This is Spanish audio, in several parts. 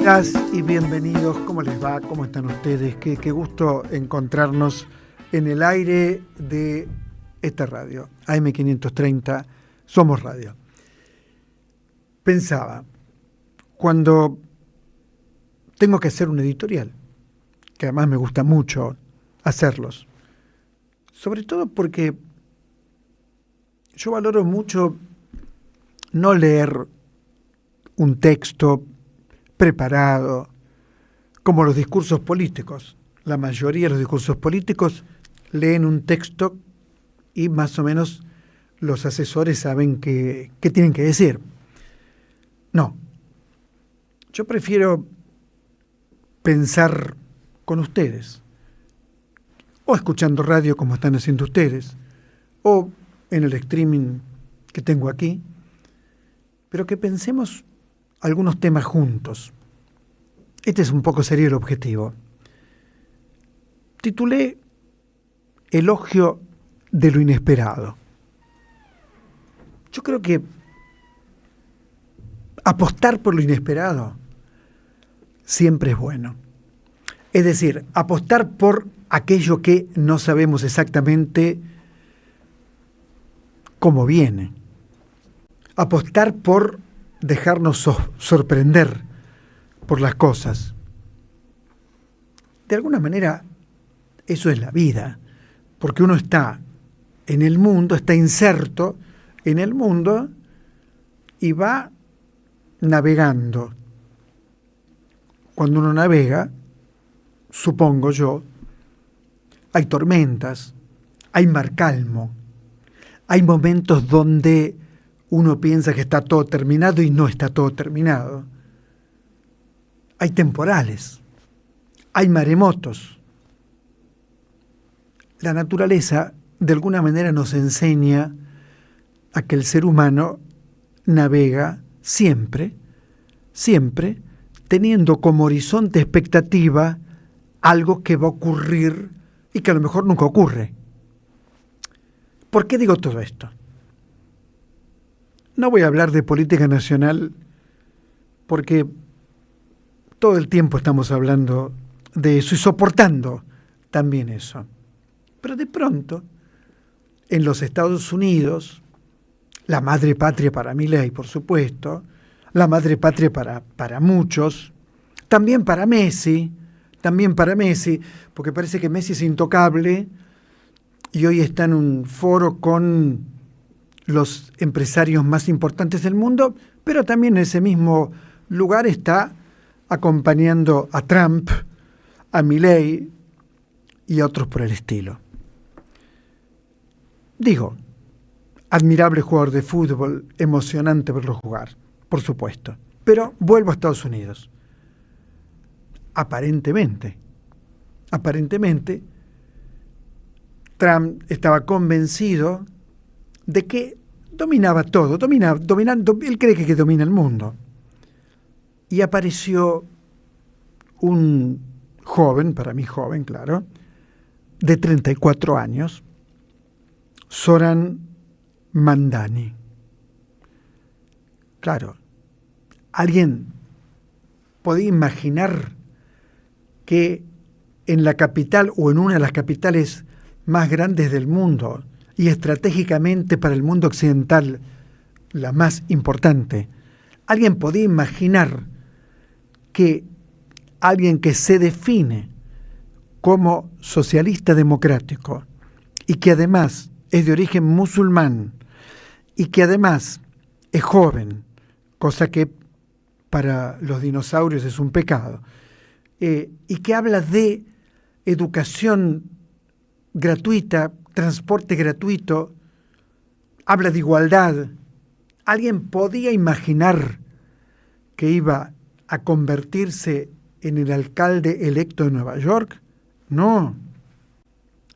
Bienvenidas y bienvenidos. ¿Cómo les va? ¿Cómo están ustedes? Qué gusto encontrarnos en el aire de esta radio. AM530, Somos Radio. Pensaba, cuando tengo que hacer un editorial, que además me gusta mucho hacerlos, sobre todo porque yo valoro mucho no leer un texto preparado, como los discursos políticos. La mayoría de los discursos políticos leen un texto y más o menos los asesores saben qué tienen que decir. No. Yo prefiero pensar con ustedes, o escuchando radio como están haciendo ustedes, o en el streaming que tengo aquí, pero que pensemos algunos temas juntos. Este es un poco serio el objetivo. Titulé Elogio de lo inesperado. Yo creo que apostar por lo inesperado siempre es bueno. Es decir, apostar por aquello que no sabemos exactamente cómo viene. Apostar por dejarnos sorprender por las cosas. De alguna manera, eso es la vida, porque uno está en el mundo, está inserto en el mundo y va navegando. Cuando uno navega, supongo yo, hay tormentas, hay mar calmo, hay momentos donde uno piensa que está todo terminado y no está todo terminado. Hay temporales, hay maremotos. La naturaleza, de alguna manera, nos enseña a que el ser humano navega siempre, teniendo como horizonte expectativa algo que va a ocurrir y que a lo mejor nunca ocurre. ¿Por qué digo todo esto? No voy a hablar de política nacional porque todo el tiempo estamos hablando de eso y soportando también eso. Pero de pronto, en los Estados Unidos, la madre patria para Milei, por supuesto, la madre patria para muchos, también para Messi, porque parece que Messi es intocable y hoy está en un foro con los empresarios más importantes del mundo, pero también en ese mismo lugar está acompañando a Trump, a Milei y a otros por el estilo. Digo, admirable jugador de fútbol, emocionante verlo jugar, por supuesto. Pero vuelvo a Estados Unidos. Aparentemente, Trump estaba convencido de que dominaba todo, él cree que domina el mundo. Y apareció un joven, para mí joven, claro, de 34 años, Zoran Mamdani. Claro, ¿alguien podía imaginar que en la capital o en una de las capitales más grandes del mundo y estratégicamente para el mundo occidental la más importante, alguien podía imaginar que alguien que se define como socialista democrático y que además es de origen musulmán y que además es joven, cosa que para los dinosaurios es un pecado, y que habla de educación gratuita, transporte gratuito, habla de igualdad. ¿Alguien podía imaginar que iba a convertirse en el alcalde electo de Nueva York? No,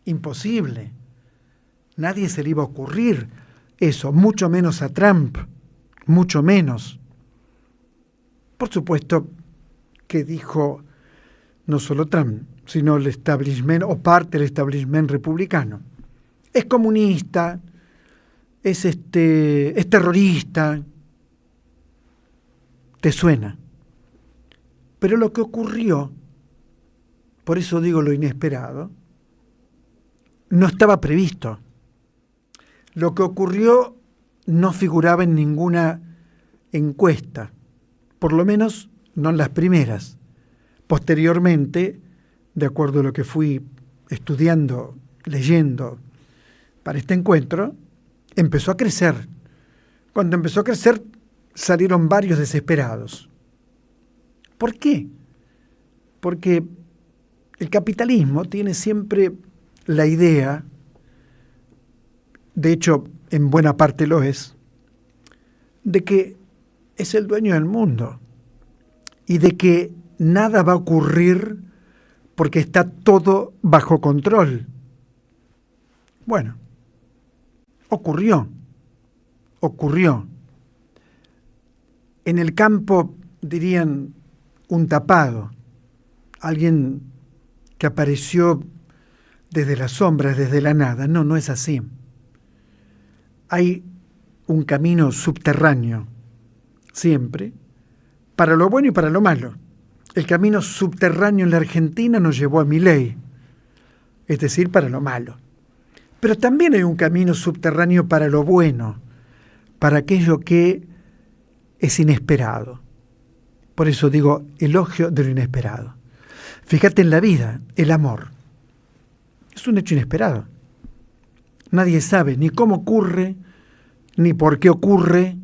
imposible. Nadie se le iba a ocurrir eso, mucho menos a Trump, mucho menos. Por supuesto que dijo no solo Trump, sino el establishment o parte del establishment republicano. Es comunista, es terrorista. ¿Te suena? Pero lo que ocurrió, por eso digo lo inesperado, no estaba previsto. Lo que ocurrió no figuraba en ninguna encuesta, por lo menos no en las primeras. Posteriormente, de acuerdo a lo que fui estudiando, leyendo para este encuentro, empezó a crecer. Cuando empezó a crecer, salieron varios desesperados. ¿Por qué? Porque el capitalismo tiene siempre la idea, de hecho, en buena parte lo es, de que es el dueño del mundo y de que nada va a ocurrir porque está todo bajo control. Bueno, ocurrió. En el campo dirían un tapado, alguien que apareció desde las sombras, desde la nada. No, no es así. Hay un camino subterráneo, siempre, para lo bueno y para lo malo. El camino subterráneo en la Argentina nos llevó a Milei, es decir, para lo malo. Pero también hay un camino subterráneo para lo bueno, para aquello que es inesperado. Por eso digo, elogio de lo inesperado. Fíjate en la vida, el amor. Es un hecho inesperado. Nadie sabe ni cómo ocurre, ni por qué ocurre,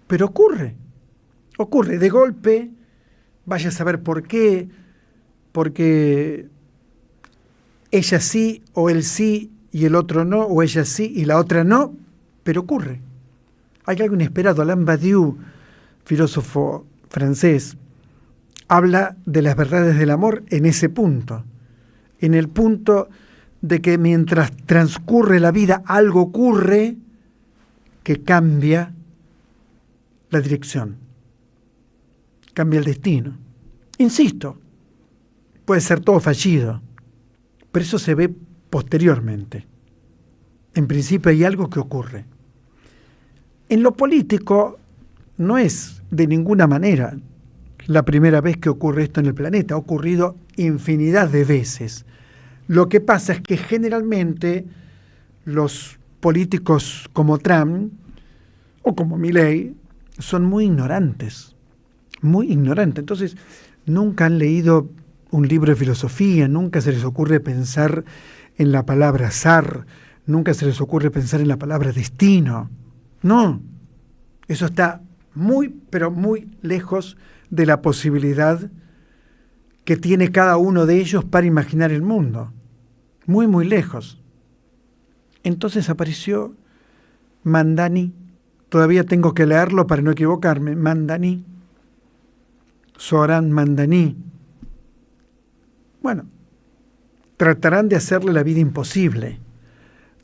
pero ocurre. Ocurre de golpe, vaya a saber por qué, porque ella sí o él sí y el otro no, o ella sí y la otra no, pero ocurre. Hay algo inesperado. Alain Badiou, filósofo francés, habla de las verdades del amor en ese punto, en el punto de que mientras transcurre la vida algo ocurre que cambia la dirección, cambia el destino. Insisto, puede ser todo fallido, pero eso se ve posteriormente. En principio hay algo que ocurre. En lo político no es de ninguna manera la primera vez que ocurre esto en el planeta, ha ocurrido infinidad de veces. Lo que pasa es que generalmente los políticos como Trump o como Milei son muy ignorantes. Entonces, nunca han leído un libro de filosofía, nunca se les ocurre pensar en la palabra azar, nunca se les ocurre pensar en la palabra destino. No, eso está muy, pero muy lejos de la posibilidad que tiene cada uno de ellos para imaginar el mundo. Muy, muy lejos. Entonces apareció Mandani, todavía tengo que leerlo para no equivocarme, Mandani, Zoran Mandani. Bueno, tratarán de hacerle la vida imposible,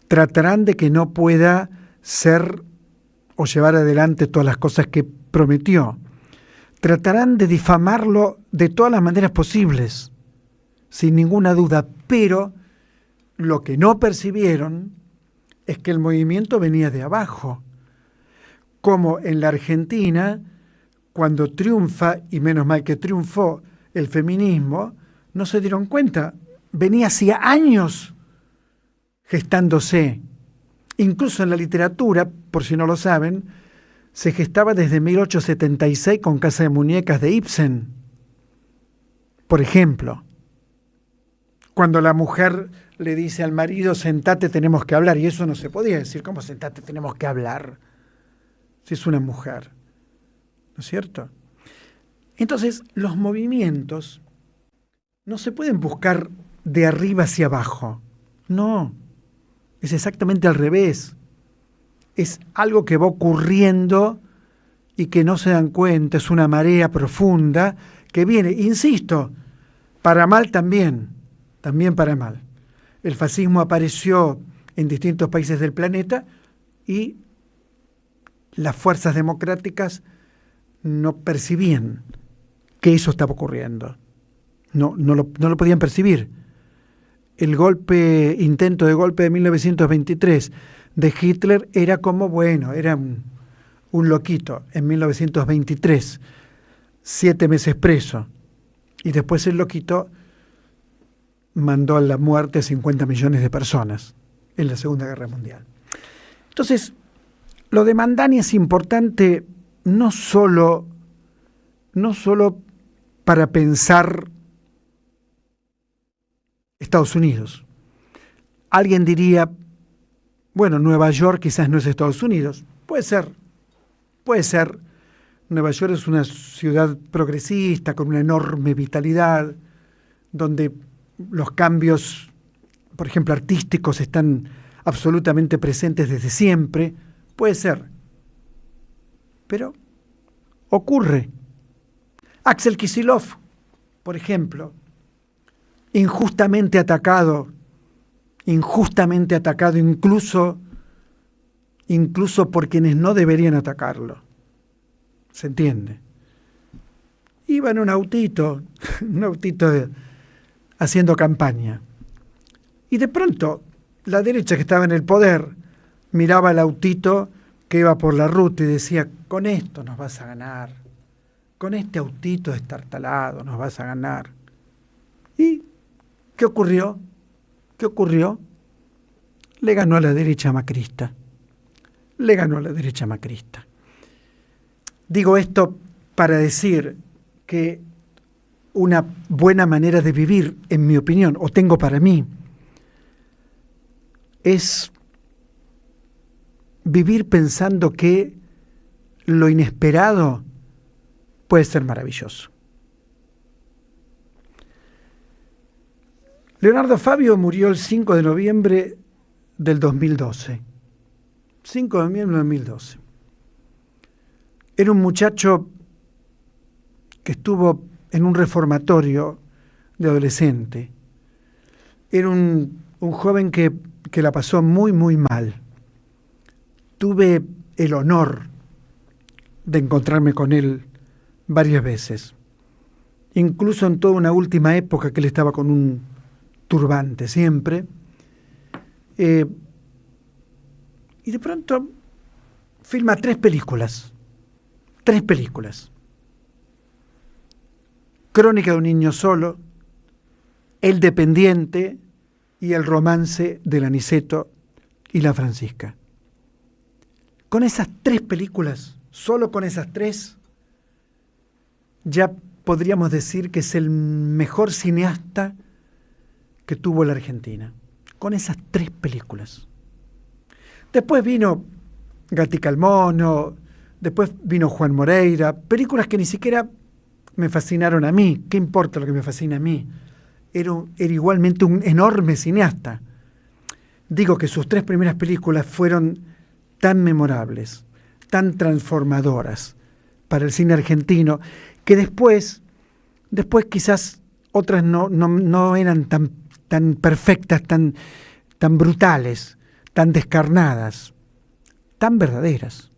tratarán de que no pueda ser o llevar adelante todas las cosas que prometió, tratarán de difamarlo de todas las maneras posibles, sin ninguna duda, pero lo que no percibieron es que el movimiento venía de abajo, como en la Argentina, cuando triunfa, y menos mal que triunfó, el feminismo, no se dieron cuenta, venía hacía años gestándose. Incluso en la literatura, por si no lo saben, se gestaba desde 1876 con Casa de Muñecas de Ibsen. Por ejemplo, cuando la mujer le dice al marido, sentate, tenemos que hablar, y eso no se podía decir, ¿cómo sentate, tenemos que hablar? Si es una mujer, ¿no es cierto? Entonces, los movimientos no se pueden buscar de arriba hacia abajo, no, es exactamente al revés. Es algo que va ocurriendo y que no se dan cuenta, es una marea profunda que viene, insisto, para mal también para mal. El fascismo apareció en distintos países del planeta y las fuerzas democráticas no percibían que eso estaba ocurriendo. No lo podían percibir. El intento de golpe de 1923 de Hitler era como, bueno, era un loquito en 1923, 7 meses preso. Y después el loquito mandó a la muerte a 50 millones de personas en la Segunda Guerra Mundial. Entonces, lo de Mandani es importante no solo para pensar Estados Unidos. Alguien diría, bueno, Nueva York quizás no es Estados Unidos. Puede ser. Nueva York es una ciudad progresista con una enorme vitalidad, donde los cambios, por ejemplo, artísticos están absolutamente presentes desde siempre. Puede ser. Pero ocurre. Axel Kicillof, por ejemplo, injustamente atacado incluso por quienes no deberían atacarlo. ¿Se entiende? Iba en un autito haciendo campaña. Y de pronto, la derecha que estaba en el poder miraba el autito que iba por la ruta y decía, con esto nos vas a ganar. Con este autito destartalado nos vas a ganar. ¿Y qué ocurrió? Le ganó a la derecha macrista. Digo esto para decir que una buena manera de vivir, en mi opinión, o tengo para mí, es vivir pensando que lo inesperado puede ser maravilloso. Leonardo Fabio murió el 5 de noviembre del 2012. 5 de noviembre del 2012. Era un muchacho que estuvo en un reformatorio de adolescente. Era un joven que la pasó muy, muy mal. Tuve el honor de encontrarme con él varias veces. Incluso en toda una última época que él estaba con un turbante siempre. Y de pronto filma 3 películas. Crónica de un niño solo, El dependiente y El romance del Aniceto y la Francisca. Con esas 3 películas, solo con esas 3, ya podríamos decir que es el mejor cineasta que tuvo la Argentina. Con esas 3 películas. Después vino Gatica el Mono, después vino Juan Moreira, películas que ni siquiera me fascinaron a mí. ¿Qué importa lo que me fascina a mí? Era igualmente un enorme cineasta. Digo que sus 3 primeras películas fueron tan memorables, tan transformadoras para el cine argentino, que después quizás otras no eran tan perfectas, tan brutales, tan descarnadas, tan verdaderas.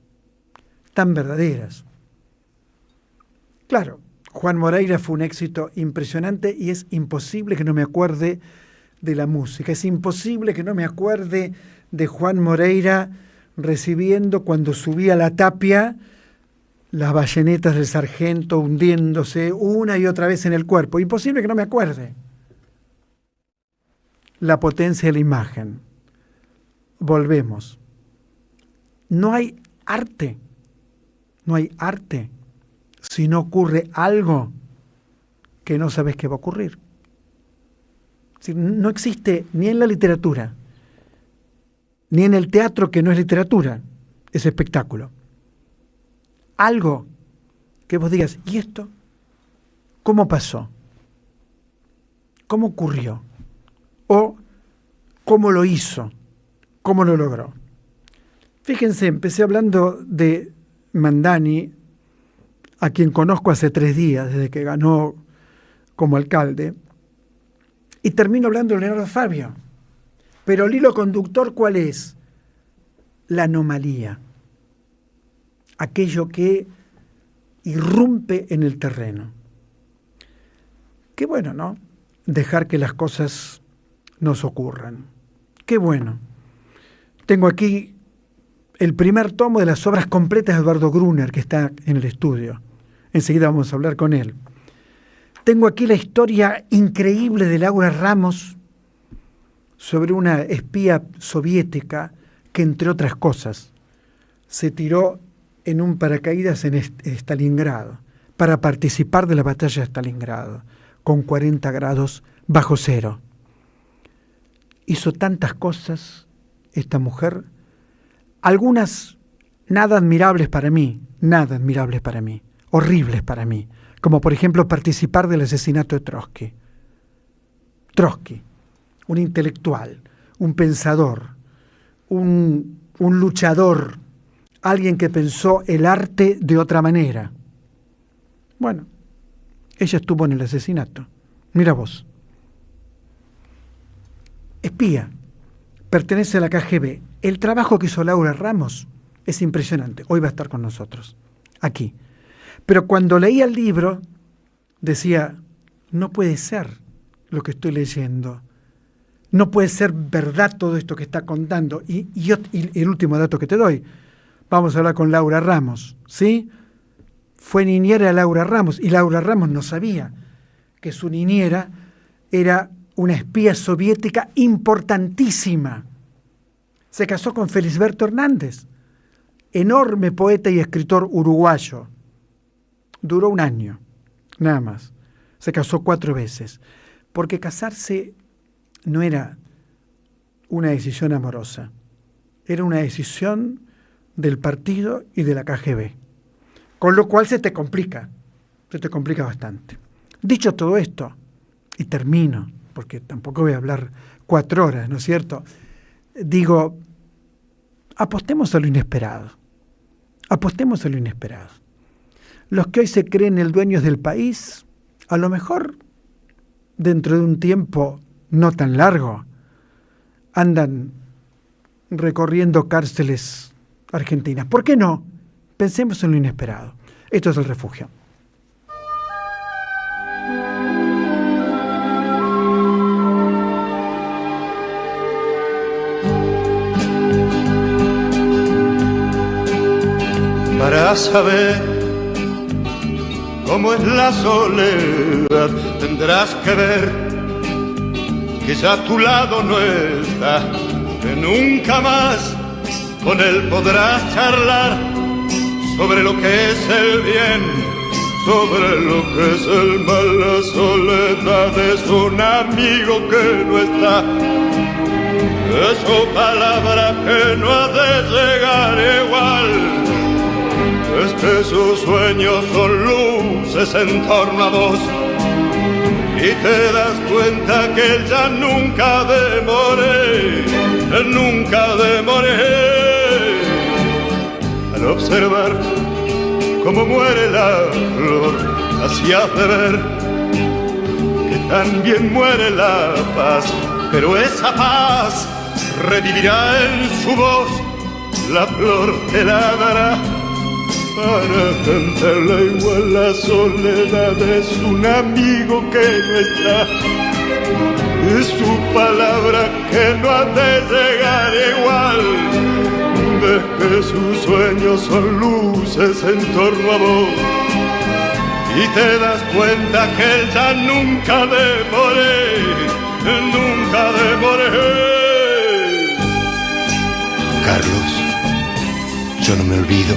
Claro, Juan Moreira fue un éxito impresionante y es imposible que no me acuerde de la música. Es imposible que no me acuerde de Juan Moreira recibiendo, cuando subía a la tapia, las bayonetas del sargento hundiéndose una y otra vez en el cuerpo. Imposible que no me acuerde. La potencia de la imagen. Volvemos. No hay arte si no ocurre algo que no sabes que va a ocurrir. Es decir, no existe ni en la literatura, ni en el teatro, que no es literatura, es espectáculo. Algo que vos digas, ¿y esto? ¿Cómo pasó? ¿Cómo ocurrió? ¿O cómo lo hizo? ¿Cómo lo logró? Fíjense, empecé hablando de Mandani, a quien conozco hace 3 días, desde que ganó como alcalde, y termino hablando de Leonardo Fabio. Pero el hilo conductor, ¿cuál es? La anomalía. Aquello que irrumpe en el terreno. Qué bueno, ¿no? Dejar que las cosas nos ocurran. Qué bueno. Tengo aquí el primer tomo de las obras completas de Eduardo Gruner, que está en el estudio. Enseguida vamos a hablar con él. Tengo aquí la historia increíble de Laura Ramos sobre una espía soviética que, entre otras cosas, se tiró en un paracaídas en Stalingrado para participar de la batalla de Stalingrado con 40 grados bajo cero. Hizo tantas cosas esta mujer, algunas nada admirables para mí, horribles para mí, como por ejemplo participar del asesinato de Trotsky. Trotsky, un intelectual, un pensador, un luchador, alguien que pensó el arte de otra manera. Bueno, ella estuvo en el asesinato. Mira vos. Espía, pertenece a la KGB. El trabajo que hizo Laura Ramos es impresionante. Hoy va a estar con nosotros, aquí. Pero cuando leía el libro, decía, no puede ser lo que estoy leyendo. No puede ser verdad todo esto que está contando. Y el último dato que te doy, vamos a hablar con Laura Ramos, ¿sí? Fue niñera de Laura Ramos, y Laura Ramos no sabía que su niñera era una espía soviética importantísima. Se casó con Felisberto Hernández, enorme poeta y escritor uruguayo. Duró 1 año, nada más. Se casó 4 veces, porque casarse no era una decisión amorosa, era una decisión del partido y de la KGB. Con lo cual se te complica bastante. Dicho todo esto, y termino, porque tampoco voy a hablar 4 horas, ¿no es cierto? Digo, apostemos a lo inesperado. Apostemos a lo inesperado. Los que hoy se creen el dueños del país, a lo mejor, dentro de un tiempo no tan largo, andan recorriendo cárceles argentinas. ¿Por qué no? Pensemos en lo inesperado. Esto es El Refugio. Para saber cómo es la soledad, tendrás que ver que ya a tu lado no está, que nunca más con él podrás charlar sobre lo que es el bien, sobre lo que es el mal. La soledad es un amigo que no está, es su palabra que no ha de llegar igual. Es que sus sueños son luces en torno a vos, y te das cuenta que él ya nunca demoré, nunca demoré. Al observar cómo muere la flor, así has de ver que también muere la paz, pero esa paz revivirá en su voz, la flor te la dará para cantarla igual. La soledad es un amigo que no está, es su palabra que no ha de llegar igual. Ves que sus sueños son luces en torno a vos, y te das cuenta que él ya nunca demoré, nunca demoré. Carlos, yo no me olvido,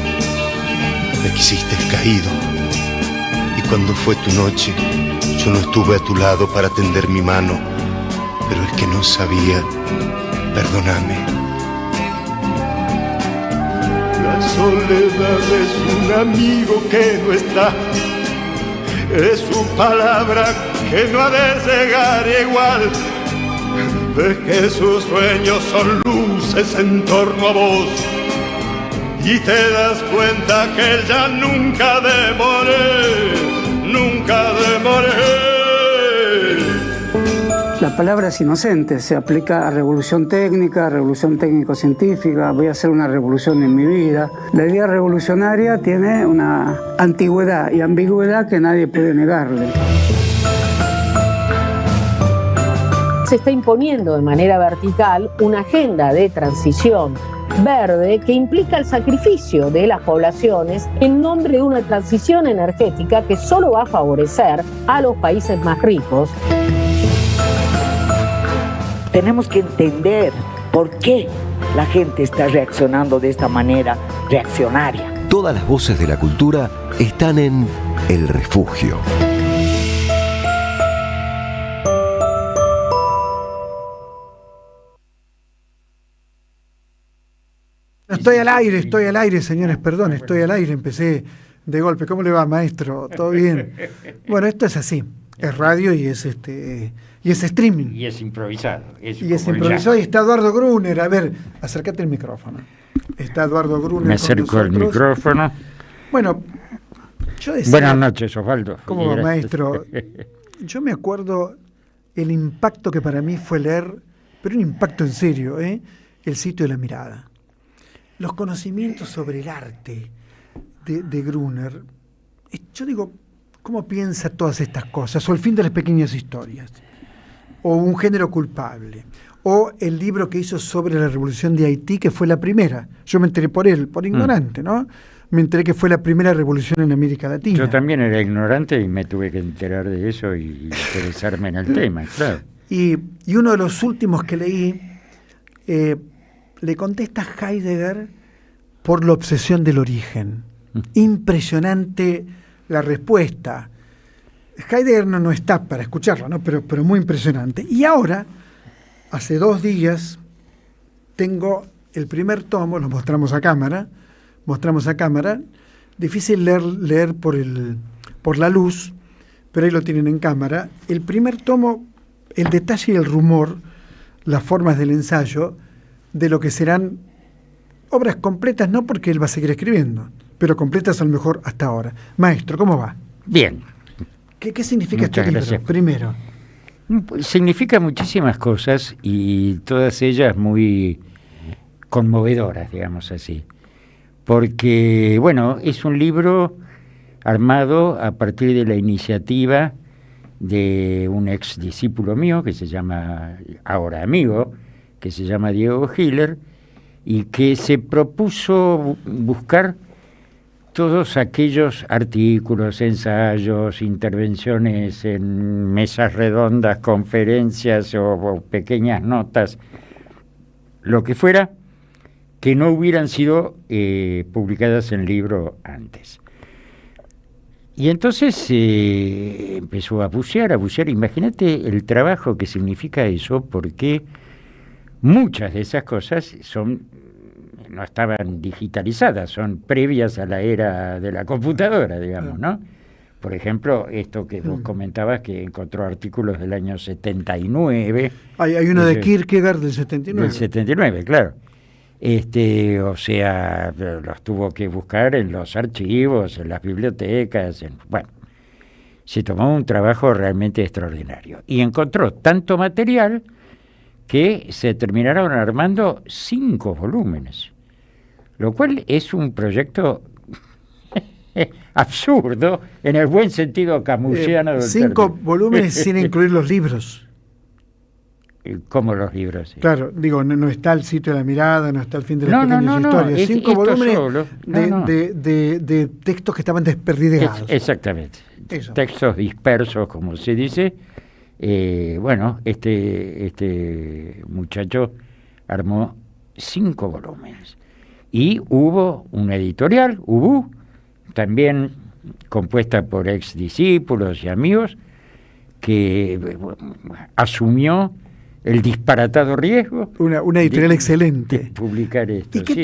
me quisiste caído, y cuando fue tu noche, yo no estuve a tu lado para tender mi mano, pero es que no sabía, perdóname. La soledad es un amigo que no está, es su palabra que no ha de llegar igual. Ves que sus sueños son luces en torno a vos, y te das cuenta que él ya nunca demoré, nunca demoré. La palabra es inocente, se aplica a revolución técnica, a revolución técnico-científica. Voy a hacer una revolución en mi vida. La idea revolucionaria tiene una antigüedad y ambigüedad que nadie puede negarle. Se está imponiendo de manera vertical una agenda de transición verde que implica el sacrificio de las poblaciones en nombre de una transición energética que solo va a favorecer a los países más ricos. Tenemos que entender por qué la gente está reaccionando de esta manera reaccionaria. Todas las voces de la cultura están en El Refugio. Estoy al aire, señores, perdón, estoy al aire, empecé de golpe. ¿Cómo le va, maestro? ¿Todo bien? Bueno, esto es así, es radio y es streaming. Y es improvisado. Y está Eduardo Gruner. A ver, acércate el micrófono. Está Eduardo Gruner. Me acerco al micrófono. Bueno, yo decía... Buenas noches, Osvaldo. ¿Cómo va, maestro? Yo me acuerdo el impacto que para mí fue leer, pero un impacto en serio, El sitio de la mirada. Los conocimientos sobre el arte de Gruner. Yo digo, ¿cómo piensa todas estas cosas? O El fin de las pequeñas historias. O Un género culpable. O el libro que hizo sobre la revolución de Haití, que fue la primera. Yo me enteré por él, por ignorante, ¿no? Me enteré que fue la primera revolución en América Latina. Yo también era ignorante y me tuve que enterar de eso y interesarme en el tema, claro. Y uno de los últimos que leí, le contesta Heidegger por la obsesión del origen. Impresionante la respuesta. Heidegger no está para escucharlo, ¿no? Pero muy impresionante. Y ahora, hace 2 días, tengo el primer tomo, lo mostramos a cámara, difícil leer por la luz, pero ahí lo tienen en cámara. El primer tomo, el detalle y el rumor, las formas del ensayo, de lo que serán obras completas, no porque él va a seguir escribiendo, pero completas a lo mejor hasta ahora. Maestro, ¿cómo va? Bien. ¿Qué significa Muchas este gracias. libro? Primero. Significa muchísimas cosas y todas ellas muy conmovedoras, digamos así. Porque, bueno, es un libro armado a partir de la iniciativa de un ex discípulo mío, que se llama, ahora amigo, que se llama Diego Hiller, y que se propuso buscar todos aquellos artículos, ensayos, intervenciones en mesas redondas, conferencias o pequeñas notas, lo que fuera, que no hubieran sido publicadas en libro antes. Y entonces empezó a bucear. Imagínate el trabajo que significa eso, porque muchas de esas cosas no estaban digitalizadas, son previas a la era de la computadora, digamos, ¿no? Por ejemplo, esto que vos comentabas, que encontró artículos del año 79. Hay uno de Kierkegaard del 79. Del 79, claro. O sea, los tuvo que buscar en los archivos, en las bibliotecas, bueno. Se tomó un trabajo realmente extraordinario. Y encontró tanto material que se terminaron armando 5 volúmenes, lo cual es un proyecto absurdo en el buen sentido camusiano del 5 término. volúmenes sin incluir los libros. ¿Cómo los libros? Sí. Claro, digo, no está El sitio de la mirada, no está El fin de las pequeñas historias. 5 volúmenes solo. De textos que estaban desperdigados. Exactamente. Eso. Textos dispersos, como se dice. Bueno, este muchacho armó 5 volúmenes. Y hubo una editorial, UBU, también compuesta por ex discípulos y amigos, que asumió el disparatado riesgo. Una editorial excelente. De publicar esto. ¿Y qué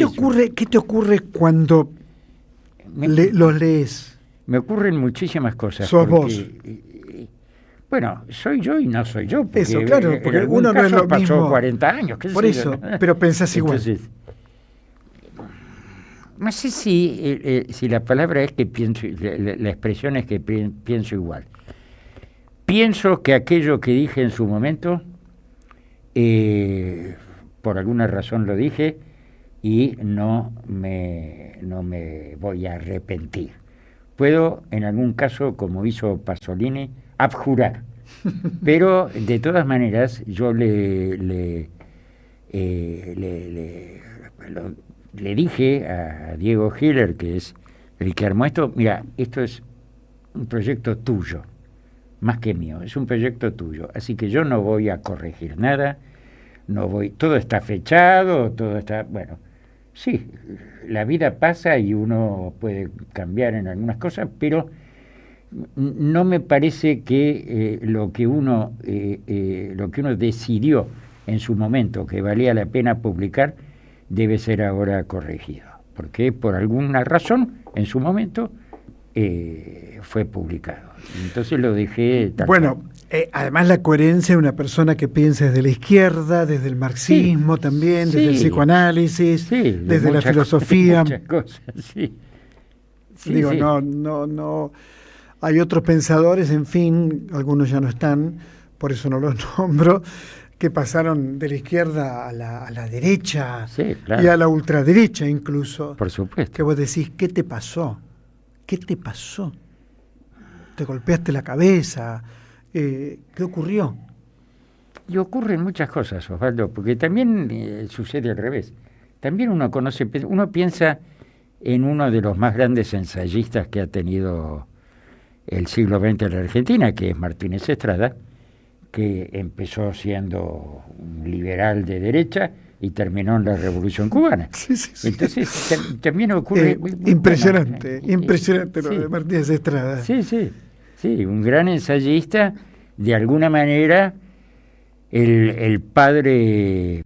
te ocurre cuando los lees? Me ocurren muchísimas cosas. Sos vos. Bueno, soy yo y no soy yo. Porque eso, claro, porque en uno no es lo pasó mismo. 40 años. ¿Qué Por eso, pero pensás igual. Entonces, no sé si la palabra es que pienso, la expresión es que pienso igual. Pienso que aquello que dije en su momento, por alguna razón lo dije y no me voy a arrepentir. Puedo, en algún caso, como hizo Pasolini, abjurar, pero de todas maneras yo le le dije a Diego Hiller, que es el que armó esto, mira, esto es un proyecto tuyo, más que mío, es un proyecto tuyo, así que yo no voy a corregir nada, todo está fechado, todo está, bueno, sí, la vida pasa y uno puede cambiar en algunas cosas, pero no me parece que lo que uno decidió en su momento que valía la pena publicar debe ser ahora corregido, porque por alguna razón en su momento fue publicado. Entonces lo dejé tal Bueno, además la coherencia de una persona que piensa desde la izquierda, desde el marxismo también, desde el psicoanálisis, desde la filosofía. Muchas cosas, sí. Digo, no. Hay otros pensadores, en fin, algunos ya no están, por eso no los nombro, que pasaron de la izquierda a la derecha, claro, y a la ultraderecha incluso. Por supuesto. Que vos decís, ¿qué te pasó? ¿Qué te pasó? ¿Te golpeaste la cabeza? ¿Qué ocurrió? Y ocurren muchas cosas, Osvaldo, porque también sucede al revés. También uno piensa en uno de los más grandes ensayistas que ha tenido el siglo XX en la Argentina, que es Martínez Estrada, que empezó siendo un liberal de derecha y terminó en la Revolución Cubana. Sí. Entonces también ocurre... impresionante lo de Martínez Estrada. Sí, un gran ensayista, de alguna manera el padre,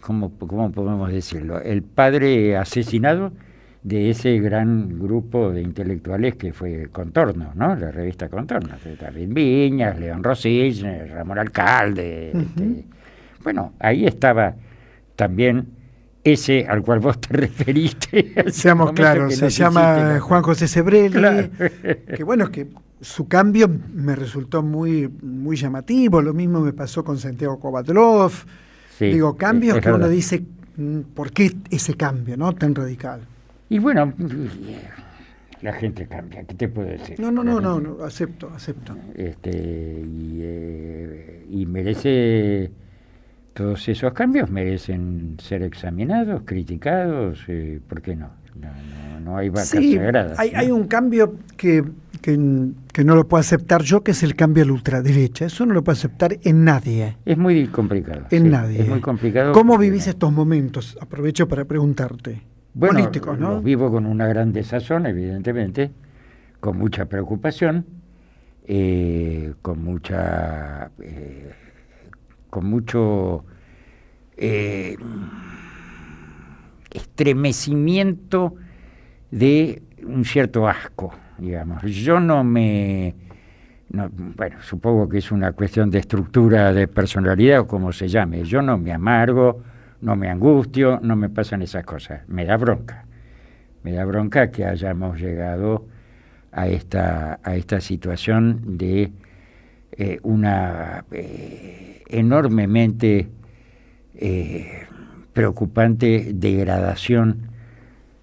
¿cómo podemos decirlo? El padre asesinado de ese gran grupo de intelectuales que fue Contorno, ¿no? La revista Contorno, David Viñas, León Rosich, Ramón Alcalde. Bueno, ahí estaba también ese al cual vos te referiste. Seamos claros, se llama Juan José Sebrelli, claro. Que bueno, que su cambio me resultó muy, muy llamativo, lo mismo me pasó con Santiago Kovatlov. Digo, cambios que uno dice, ¿por qué ese cambio, no tan radical? Y bueno, la gente cambia, ¿qué te puedo decir? No, acepto. Y merece, todos esos cambios merecen ser examinados, criticados, ¿por qué no? No hay vacas sagradas. Hay un cambio que no lo puedo aceptar yo, que es el cambio a la ultraderecha. Eso no lo puedo aceptar en nadie. Es muy complicado. Nadie. Es muy complicado. ¿Cómo vivís estos momentos? Aprovecho para preguntarte. Bueno, políticos, ¿no? Los vivo con una gran desazón, evidentemente, con mucha preocupación, con mucho estremecimiento de un cierto asco, digamos. Yo bueno, supongo que es una cuestión de estructura de personalidad o como se llame. Yo no me amargo, no me angustio, no me pasan esas cosas. Me da bronca que hayamos llegado a esta situación de una enormemente preocupante degradación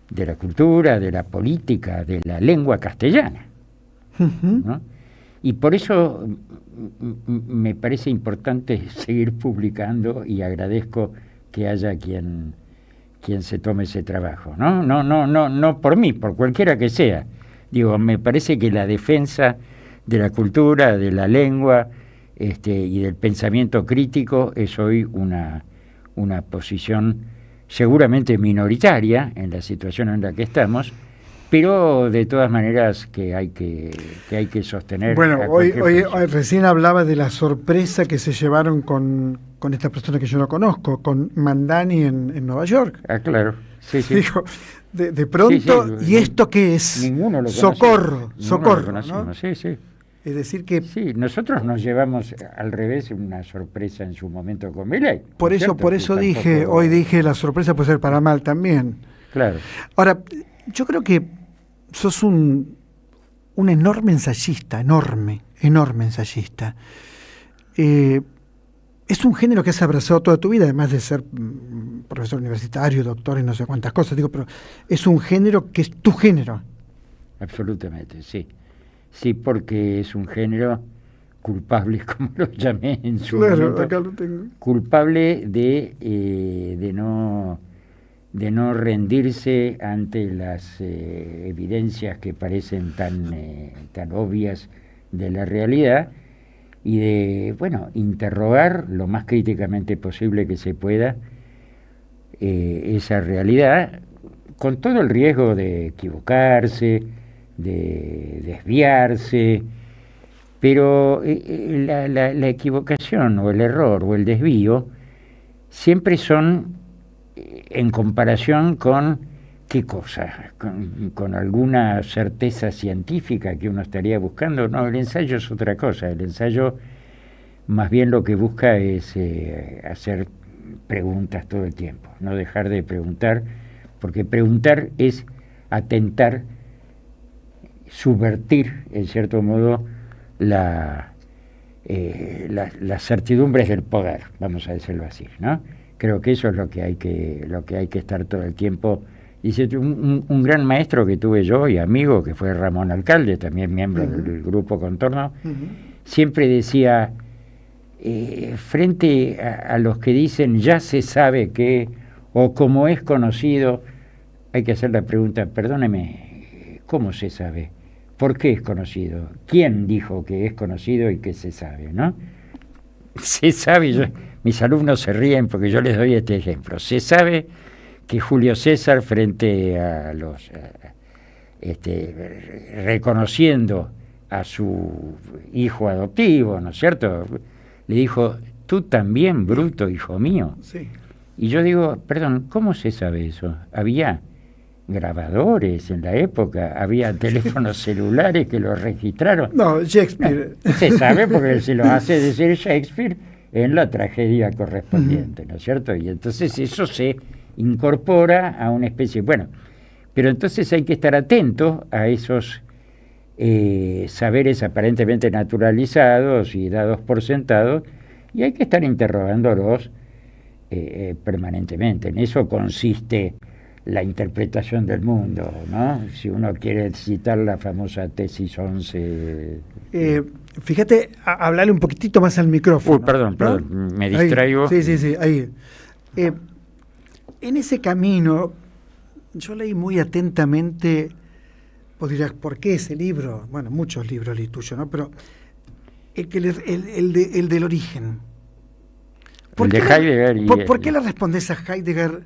de la cultura, de la política, de la lengua castellana, ¿no? Y por eso me parece importante seguir publicando y agradezco que haya quien se tome ese trabajo, no por mí, por cualquiera que sea. Digo, me parece que la defensa de la cultura, de la lengua y del pensamiento crítico es hoy una posición seguramente minoritaria en la situación en la que estamos, pero de todas maneras que hay que sostener. Bueno, hoy recién hablaba de la sorpresa que se llevaron con esta persona que yo no conozco, con Mandani en Nueva York. Ah, claro. Sí. Digo, de pronto, ¿y esto qué es? Ninguno lo socorro, ¿no? Sí. Es decir que... Sí, nosotros nos llevamos al revés una sorpresa en su momento con Milei. Por eso dije, hoy dije, la sorpresa puede ser para mal también. Claro. Ahora, yo creo que sos un enorme ensayista, enorme ensayista. Es un género que has abrazado toda tu vida, además de ser profesor universitario, doctor y no sé cuántas cosas, pero es un género que es tu género. Absolutamente, sí. Sí, porque es un género culpable, como lo llamé en su momento, acá lo tengo. culpable de no de no rendirse ante las evidencias que parecen tan obvias de la realidad, y de, bueno, interrogar lo más críticamente posible que se pueda esa realidad, con todo el riesgo de equivocarse, de desviarse, pero la equivocación o el error o el desvío siempre son en comparación con qué cosa, con alguna certeza científica que uno estaría buscando. No, el ensayo es otra cosa. El ensayo más bien lo que busca es hacer preguntas todo el tiempo, no dejar de preguntar, porque preguntar es atentar, subvertir en cierto modo las certidumbres del poder, vamos a decirlo así, ¿no? Creo que eso es lo que hay que estar todo el tiempo. Dice un gran maestro que tuve yo y amigo, que fue Ramón Alcalde, también miembro del grupo Contorno, siempre decía, frente a los que dicen ya se sabe que, o como es conocido, hay que hacer la pregunta, perdóneme, ¿cómo se sabe? ¿Por qué es conocido? ¿Quién dijo que es conocido y que se sabe, no? Se sabe, mis alumnos se ríen porque yo les doy este ejemplo. Se sabe que Julio César, frente a los reconociendo a su hijo adoptivo, ¿no es cierto?, le dijo, tú también, bruto, hijo mío. Sí. Y yo digo, perdón, ¿cómo se sabe eso? Había grabadores en la época, había teléfonos celulares que lo registraron. No, Shakespeare. Se sabe porque se lo hace decir Shakespeare en la tragedia correspondiente, ¿no es cierto? Y entonces eso se incorpora a una especie, bueno, pero entonces hay que estar atento a esos saberes aparentemente naturalizados y dados por sentados, y hay que estar interrogándolos permanentemente. En eso consiste la interpretación del mundo, ¿no? Si uno quiere citar la famosa tesis 11. Fíjate, hablarle un poquitito más al micrófono. Perdón, ¿no? Me distraigo. Ahí. Sí, ahí. En ese camino, yo leí muy atentamente, vos dirás, ¿por qué ese libro? Bueno, muchos libros leí tuyo, ¿no? Pero el del origen. El de Heidegger. ¿Por qué le respondés a Heidegger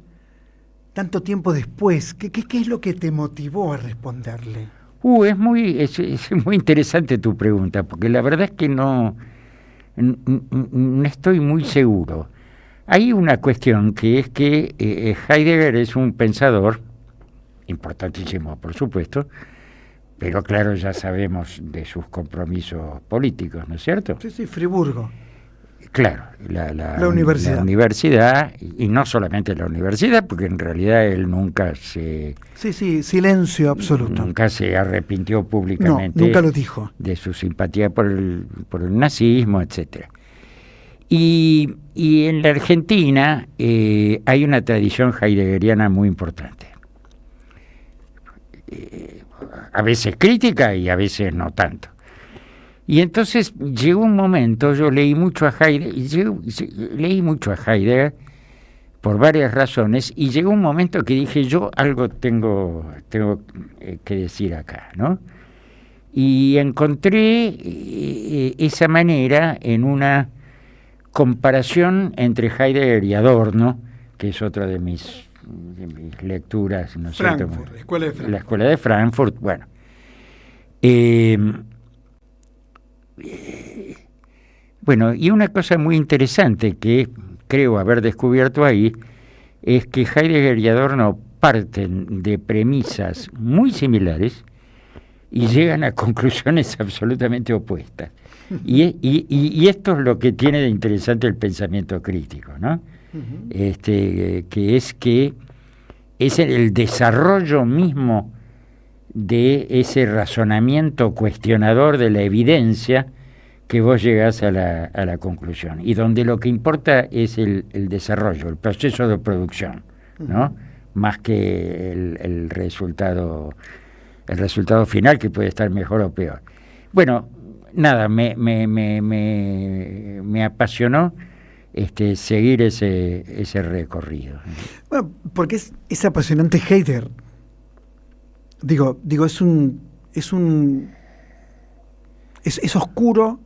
tanto tiempo después? ¿Qué es lo que te motivó a responderle? Es muy interesante tu pregunta, porque la verdad es que no estoy muy seguro. Hay una cuestión que es que Heidegger es un pensador importantísimo, por supuesto, pero claro, ya sabemos de sus compromisos políticos, ¿no es cierto? Sí, Friburgo. Claro, la universidad. La universidad, y no solamente la universidad, porque en realidad él nunca se... Sí, silencio absoluto. Nunca se arrepintió públicamente. No, nunca lo dijo. De su simpatía por el nazismo, etcétera. Y en la Argentina hay una tradición heideggeriana muy importante. A veces crítica y a veces no tanto. Y entonces llegó un momento, yo leí mucho a Heidegger por varias razones, y llegó un momento que dije, yo algo tengo que decir acá, ¿no? Y encontré esa manera en una comparación entre Heidegger y Adorno, que es otra de mis lecturas, ¿no es cierto? Escuela de Frankfurt. La Escuela de Frankfurt, bueno. Bueno, y una cosa muy interesante que creo haber descubierto ahí es que Heidegger y Adorno parten de premisas muy similares y llegan a conclusiones absolutamente opuestas. Y esto es lo que tiene de interesante el pensamiento crítico, ¿no? Que es el desarrollo mismo de ese razonamiento cuestionador de la evidencia que vos llegás a la conclusión, y donde lo que importa es el desarrollo, el proceso de producción, ¿no? Más que el resultado final, que puede estar mejor o peor. Bueno, nada, me apasionó seguir ese recorrido. Bueno, porque es apasionante Heidegger. Digo, es oscuro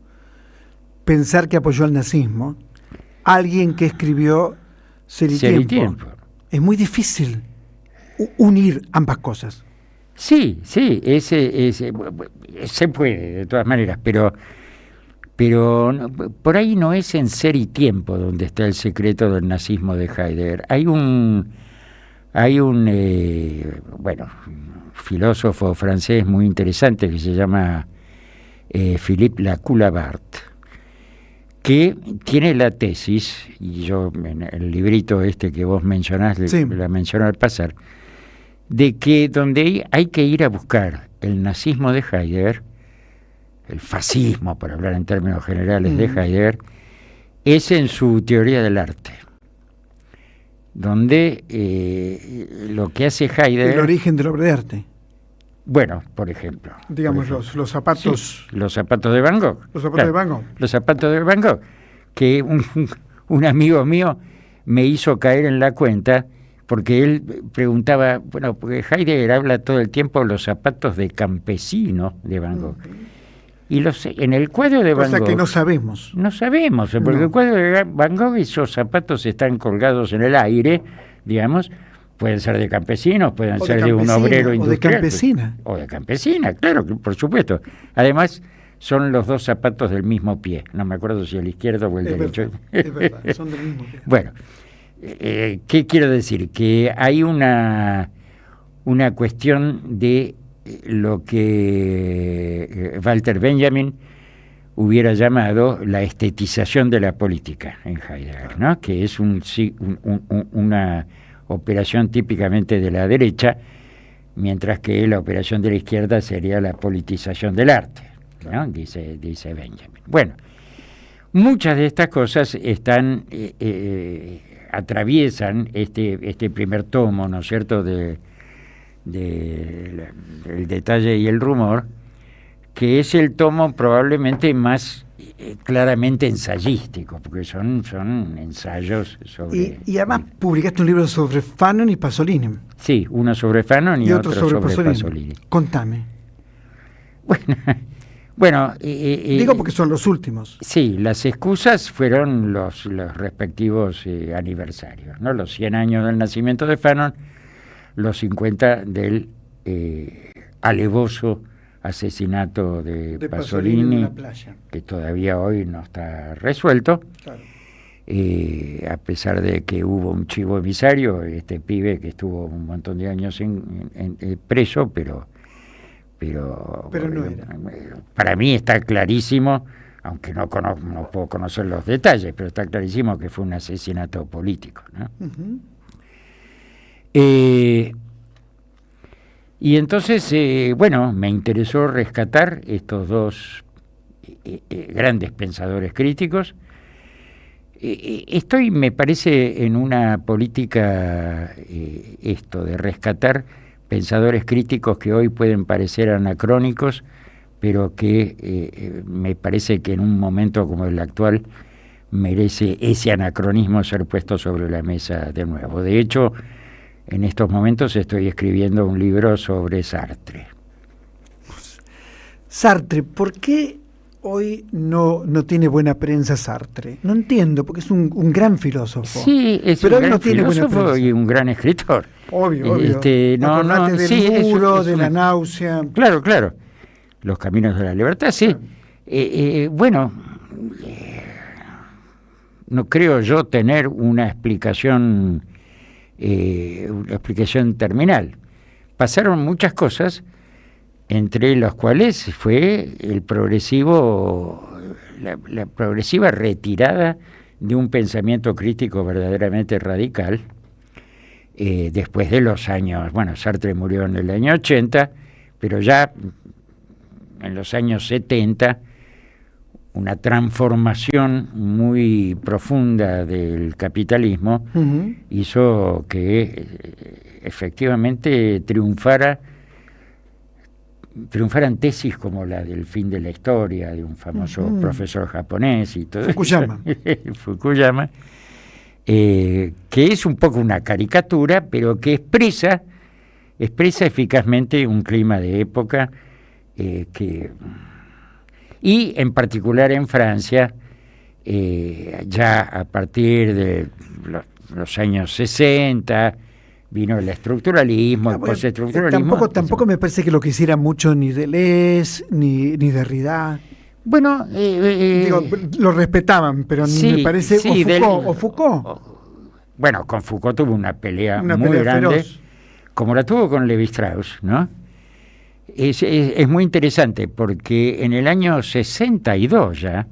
pensar que apoyó al nazismo alguien que escribió Ser y Tiempo. Es muy difícil unir ambas cosas. Sí, se puede de todas maneras, pero por ahí no es en Ser y Tiempo donde está el secreto del nazismo de Heidegger. Hay un filósofo francés muy interesante que se llama Philippe Lacoue-Labarthe, que tiene la tesis, y yo en el librito que vos mencionás, sí, la menciono al pasar, de que donde hay que ir a buscar el nazismo de Heidegger, el fascismo, por hablar en términos generales, de Heidegger, es en su teoría del arte, donde lo que hace Heidegger... El origen de la obra de arte. Bueno, por ejemplo. Digamos, los zapatos... Sí, los zapatos de Van Gogh. Los zapatos de Van Gogh. Los zapatos de Van Gogh, que un amigo mío me hizo caer en la cuenta, porque él preguntaba, bueno, porque Heidegger habla todo el tiempo de los zapatos de campesino de Van Gogh. Y en el cuadro de Van Gogh... Cosa que no sabemos. No sabemos, porque el cuadro de Van Gogh, esos zapatos están colgados en el aire, digamos, pueden ser de campesinos, pueden ser de un obrero industrial. O de campesina. O de campesina, claro, por supuesto. Además, son los dos zapatos del mismo pie. No me acuerdo si el izquierdo o el derecho. Es verdad, son del mismo pie. Bueno, ¿qué quiero decir? Que hay una cuestión de lo que Walter Benjamin hubiera llamado la estetización de la política en Heidegger, ¿no? Que es una operación típicamente de la derecha, mientras que la operación de la izquierda sería la politización del arte, ¿no? Dice Benjamin. Bueno, muchas de estas cosas atraviesan este primer tomo, ¿no es cierto?, del detalle y el rumor, que es el tomo probablemente más claramente ensayístico, porque son ensayos sobre... Y además publicaste un libro sobre Fanon y Pasolini. Sí, uno sobre Fanon y otro sobre Pasolini. Contame. Bueno, digo porque son los últimos. Sí, las excusas fueron los respectivos aniversarios, ¿no? Los 100 años del nacimiento de Fanon, los 50 del alevoso asesinato de Pasolini en la playa, que todavía hoy no está resuelto, claro. A pesar de que hubo un chivo emisario, este pibe que estuvo un montón de años preso, pero no era. Para mí está clarísimo, aunque no puedo conocer los detalles, pero está clarísimo que fue un asesinato político, ¿no? Uh-huh. Y entonces, me interesó rescatar estos dos grandes pensadores críticos. Estoy, me parece, en una política de rescatar pensadores críticos que hoy pueden parecer anacrónicos, pero que me parece que en un momento como el actual merece ese anacronismo ser puesto sobre la mesa de nuevo. De hecho, en estos momentos estoy escribiendo un libro sobre Sartre. Sartre, ¿por qué hoy no tiene buena prensa Sartre? No entiendo, porque es un gran filósofo. Sí, es pero un gran no tiene filósofo y un gran escritor. Obvio. Del muro, de la náusea. Claro. Los caminos de la libertad, sí. No creo yo tener una explicación terminal. Pasaron muchas cosas, entre las cuales fue la progresiva retirada de un pensamiento crítico verdaderamente radical, después de los años, Sartre murió en el año 80, pero ya en los años 70, una transformación muy profunda del capitalismo hizo que efectivamente triunfara triunfaran tesis como la del fin de la historia de un famoso profesor japonés y todo Fukuyama. eso. Fukuyama, que es un poco una caricatura, pero que expresa eficazmente un clima de época y en particular en Francia, ya a partir de los años 60 vino el estructuralismo, el postestructuralismo. Tampoco me parece que lo quisiera mucho ni Deleuze ni Derrida. Bueno, digo, lo respetaban, pero sí, me parece sí, o Foucault. Bueno, con Foucault tuvo una pelea muy grande, feroz, como la tuvo con Lévi-Strauss, ¿no? Es muy interesante porque en el año 62 ya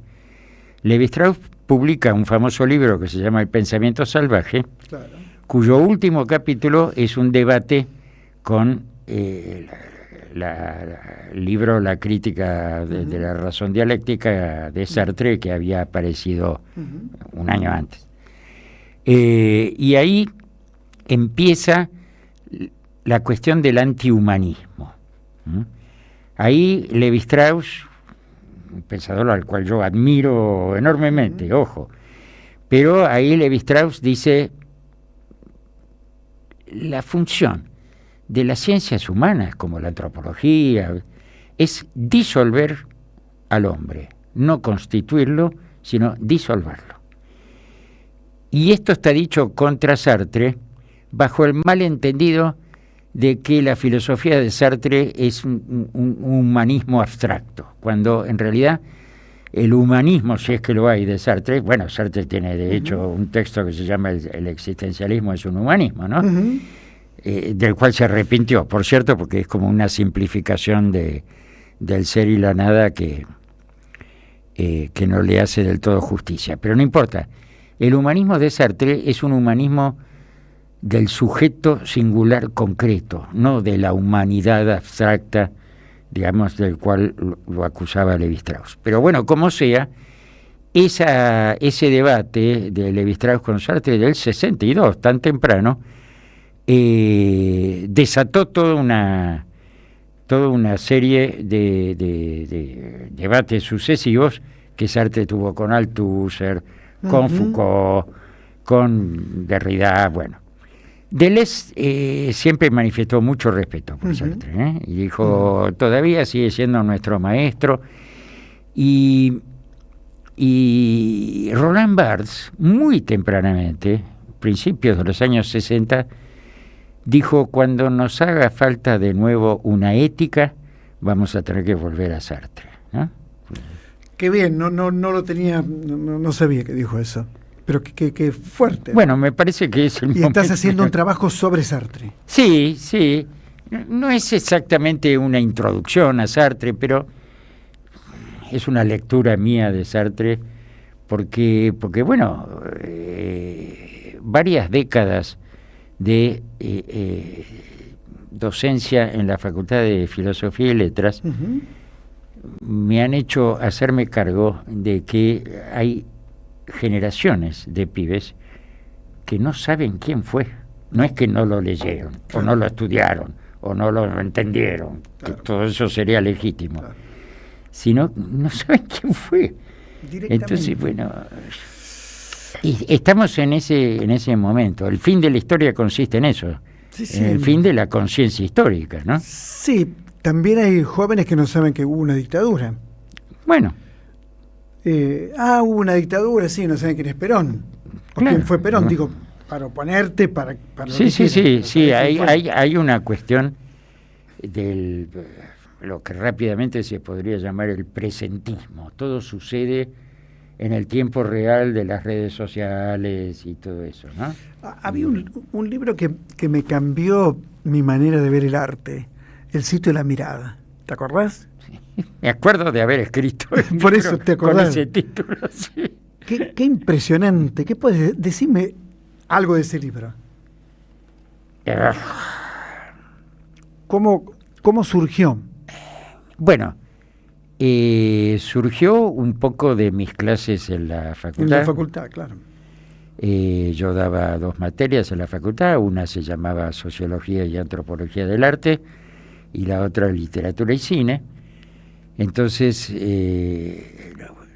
Lévi-Strauss publica un famoso libro que se llama El pensamiento salvaje, claro, cuyo último capítulo es un debate con el libro La crítica de la razón dialéctica de Sartre, que había aparecido un año antes. Y ahí empieza la cuestión del antihumanismo. Ahí Lévi-Strauss, un pensador al cual yo admiro enormemente, ojo, pero ahí Lévi-Strauss dice: la función de las ciencias humanas, como la antropología, es disolver al hombre, no constituirlo, sino disolverlo. Y esto está dicho contra Sartre, bajo el malentendido de que la filosofía de Sartre es un humanismo abstracto, cuando en realidad el humanismo, si es que lo hay de Sartre, bueno, Sartre tiene de hecho un texto que se llama El existencialismo es un humanismo, ¿no? Del cual se arrepintió, por cierto, porque es como una simplificación del ser y la nada que no le hace del todo justicia. Pero no importa, el humanismo de Sartre es un humanismo del sujeto singular concreto, no de la humanidad abstracta, digamos, del cual lo acusaba Lévi-Strauss. Pero bueno, como sea, ese debate de Lévi-Strauss con Sartre del 62, tan temprano, desató toda una serie de debates sucesivos que Sartre tuvo con Althusser, con Foucault, con Derrida, bueno. Deleuze siempre manifestó mucho respeto por Sartre, y dijo, todavía sigue siendo nuestro maestro, y Roland Barthes, muy tempranamente, principios de los años 60, dijo: cuando nos haga falta de nuevo una ética, vamos a tener que volver a Sartre, ¿no? Qué bien, no lo tenía, no sabía que dijo eso. Pero qué fuerte. Bueno, me parece que es el momento. Y estás haciendo un trabajo sobre Sartre. Sí, sí. No es exactamente una introducción a Sartre, pero es una lectura mía de Sartre, porque bueno, varias décadas de docencia en la Facultad de Filosofía y Letras me han hecho hacerme cargo de que hay generaciones de pibes que no saben quién fue. No es que no lo leyeron, o no lo estudiaron, o no lo entendieron, que todo eso sería legítimo, sino no saben quién fue. Entonces, bueno, y estamos en ese momento. El fin de la historia consiste en eso, en el fin de la conciencia histórica, ¿no? Sí, también hay jóvenes que no saben que hubo una dictadura. Bueno. Hubo una dictadura, sí, no saben quién es Perón. O quién fue Perón, digo, para oponerte, para sí, hay una cuestión del lo que rápidamente se podría llamar el presentismo. Todo sucede en el tiempo real de las redes sociales y todo eso, ¿no? Había un libro que me cambió mi manera de ver el arte, El sitio de la mirada. ¿Te acordás? Me acuerdo de haber escrito por eso te acordás con ese título. Sí. Qué impresionante. ¿Qué puedes decirme algo de ese libro? ¿Cómo surgió? Bueno, surgió un poco de mis clases en la facultad. En la facultad, claro. Yo daba 2 materias en la facultad, una se llamaba Sociología y Antropología del Arte, y la otra literatura y cine. Entonces,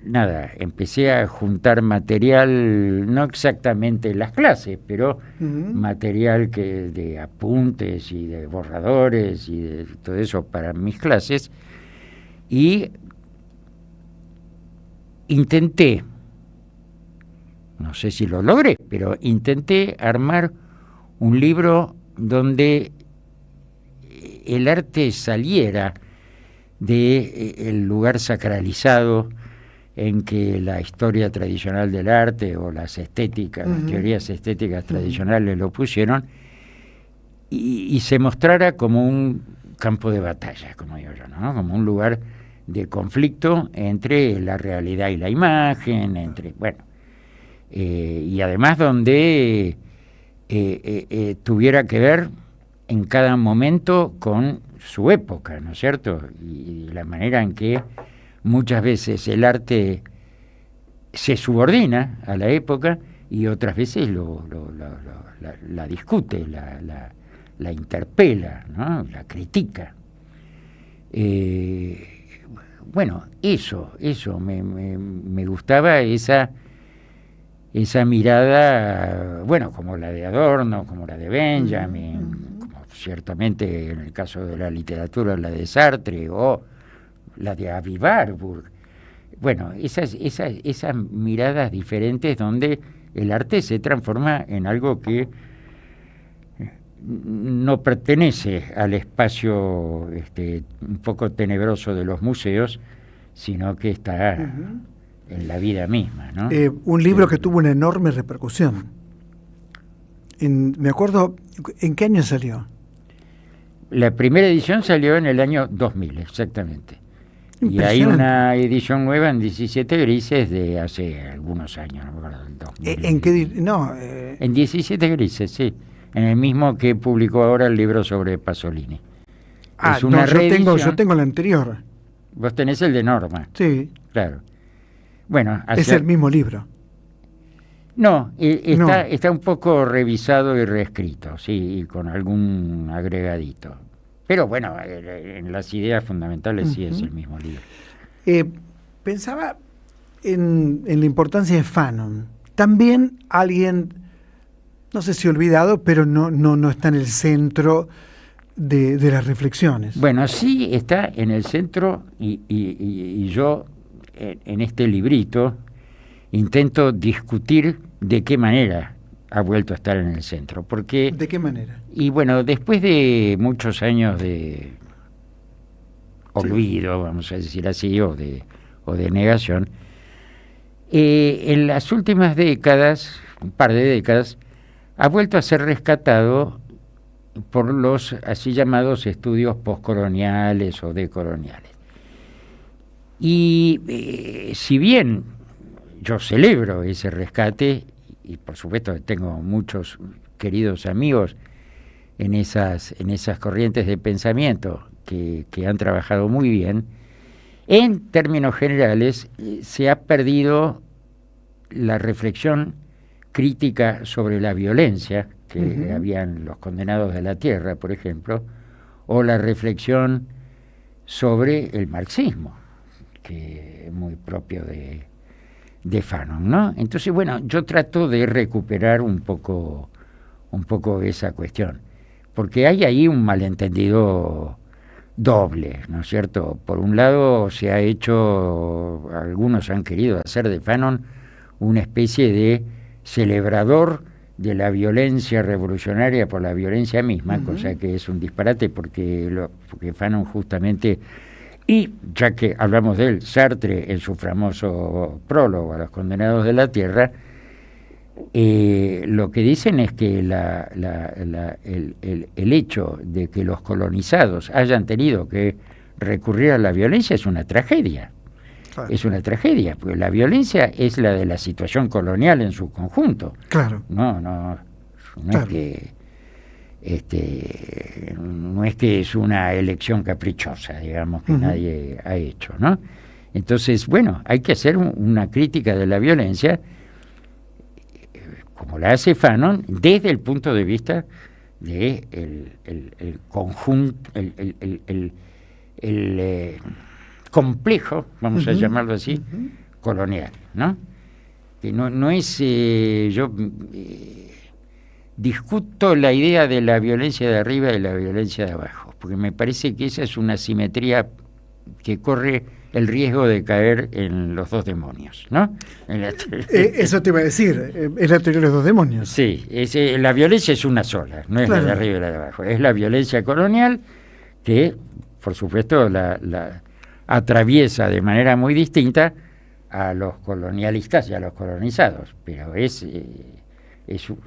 nada, empecé a juntar material, no exactamente las clases, pero material de apuntes y de borradores y de todo eso para mis clases, y intenté, no sé si lo logré, pero intenté armar un libro donde el arte saliera del lugar sacralizado en que la historia tradicional del arte o las estéticas, las teorías estéticas tradicionales lo pusieron, y se mostrara como un campo de batalla, como digo yo, ¿no? Como un lugar de conflicto entre la realidad y la imagen, entre, bueno, y además donde tuviera que ver en cada momento con su época, ¿no es cierto? Y la manera en que muchas veces el arte se subordina a la época y otras veces la discute, la interpela, ¿no? La critica. Bueno, eso me gustaba, esa mirada, bueno, como la de Adorno, como la de Benjamin, como ciertamente en el caso de la literatura la de Sartre o la de Avi Warburg. Bueno, esas miradas diferentes donde el arte se transforma en algo que no pertenece al espacio un poco tenebroso de los museos, sino que está en la vida misma, ¿no? Un libro que tuvo una enorme repercusión. Me acuerdo, ¿en qué año salió? La primera edición salió en el año 2000, exactamente. Y hay una edición nueva en 17 grises de hace algunos años, no me acuerdo, del 2000. ¿En qué? En 17 grises, sí. En el mismo que publicó ahora el libro sobre Pasolini. Es una yo tengo el anterior. Vos tenés el de Norma. Sí. Claro. Bueno, es el mismo libro. No, está un poco revisado y reescrito, sí, y con algún agregadito. Pero bueno, en las ideas fundamentales sí es el mismo libro. Pensaba en la importancia de Fanon. También alguien, no sé si olvidado, pero no está en el centro de las reflexiones. Bueno, sí está en el centro y yo en este librito intento discutir de qué manera ha vuelto a estar en el centro. Porque, ¿de qué manera? Y bueno, después de muchos años de olvido, vamos a decir así, o de negación, en las últimas décadas, un par de décadas, ha vuelto a ser rescatado por los así llamados estudios postcoloniales o decoloniales. Y si bien yo celebro ese rescate, y por supuesto tengo muchos queridos amigos en esas corrientes de pensamiento que han trabajado muy bien, en términos generales se ha perdido la reflexión crítica sobre la violencia que habían los condenados de la tierra, por ejemplo, o la reflexión sobre el marxismo, que es muy propio de Fanon, ¿no? Entonces, bueno, yo trato de recuperar un poco esa cuestión, porque hay ahí un malentendido doble, ¿no es cierto? Por un lado se ha hecho, algunos han querido hacer de Fanon una especie de celebrador de la violencia revolucionaria por la violencia misma, cosa que es un disparate porque Fanon justamente, y ya que hablamos de él, Sartre en su famoso prólogo a los condenados de la tierra, lo que dicen es que el hecho de que los colonizados hayan tenido que recurrir a la violencia es una tragedia. Claro. Es una tragedia, porque la violencia es la de la situación colonial en su conjunto. Claro. No claro. No es que es una elección caprichosa, digamos, que nadie ha hecho, ¿no? Entonces, bueno, hay que hacer una crítica de la violencia, como la hace Fanon, desde el punto de vista de el conjunto, el complejo, vamos a llamarlo así, colonial, ¿no? Que no es, yo discuto la idea de la violencia de arriba y la violencia de abajo, porque me parece que esa es una simetría que corre el riesgo de caer en los dos demonios, ¿no? Eso te iba a decir, es la teoría de los dos demonios. Sí, la violencia es una sola, no es claro. La de arriba y la de abajo, es la violencia colonial que, por supuesto, la atraviesa de manera muy distinta a los colonialistas y a los colonizados, pero es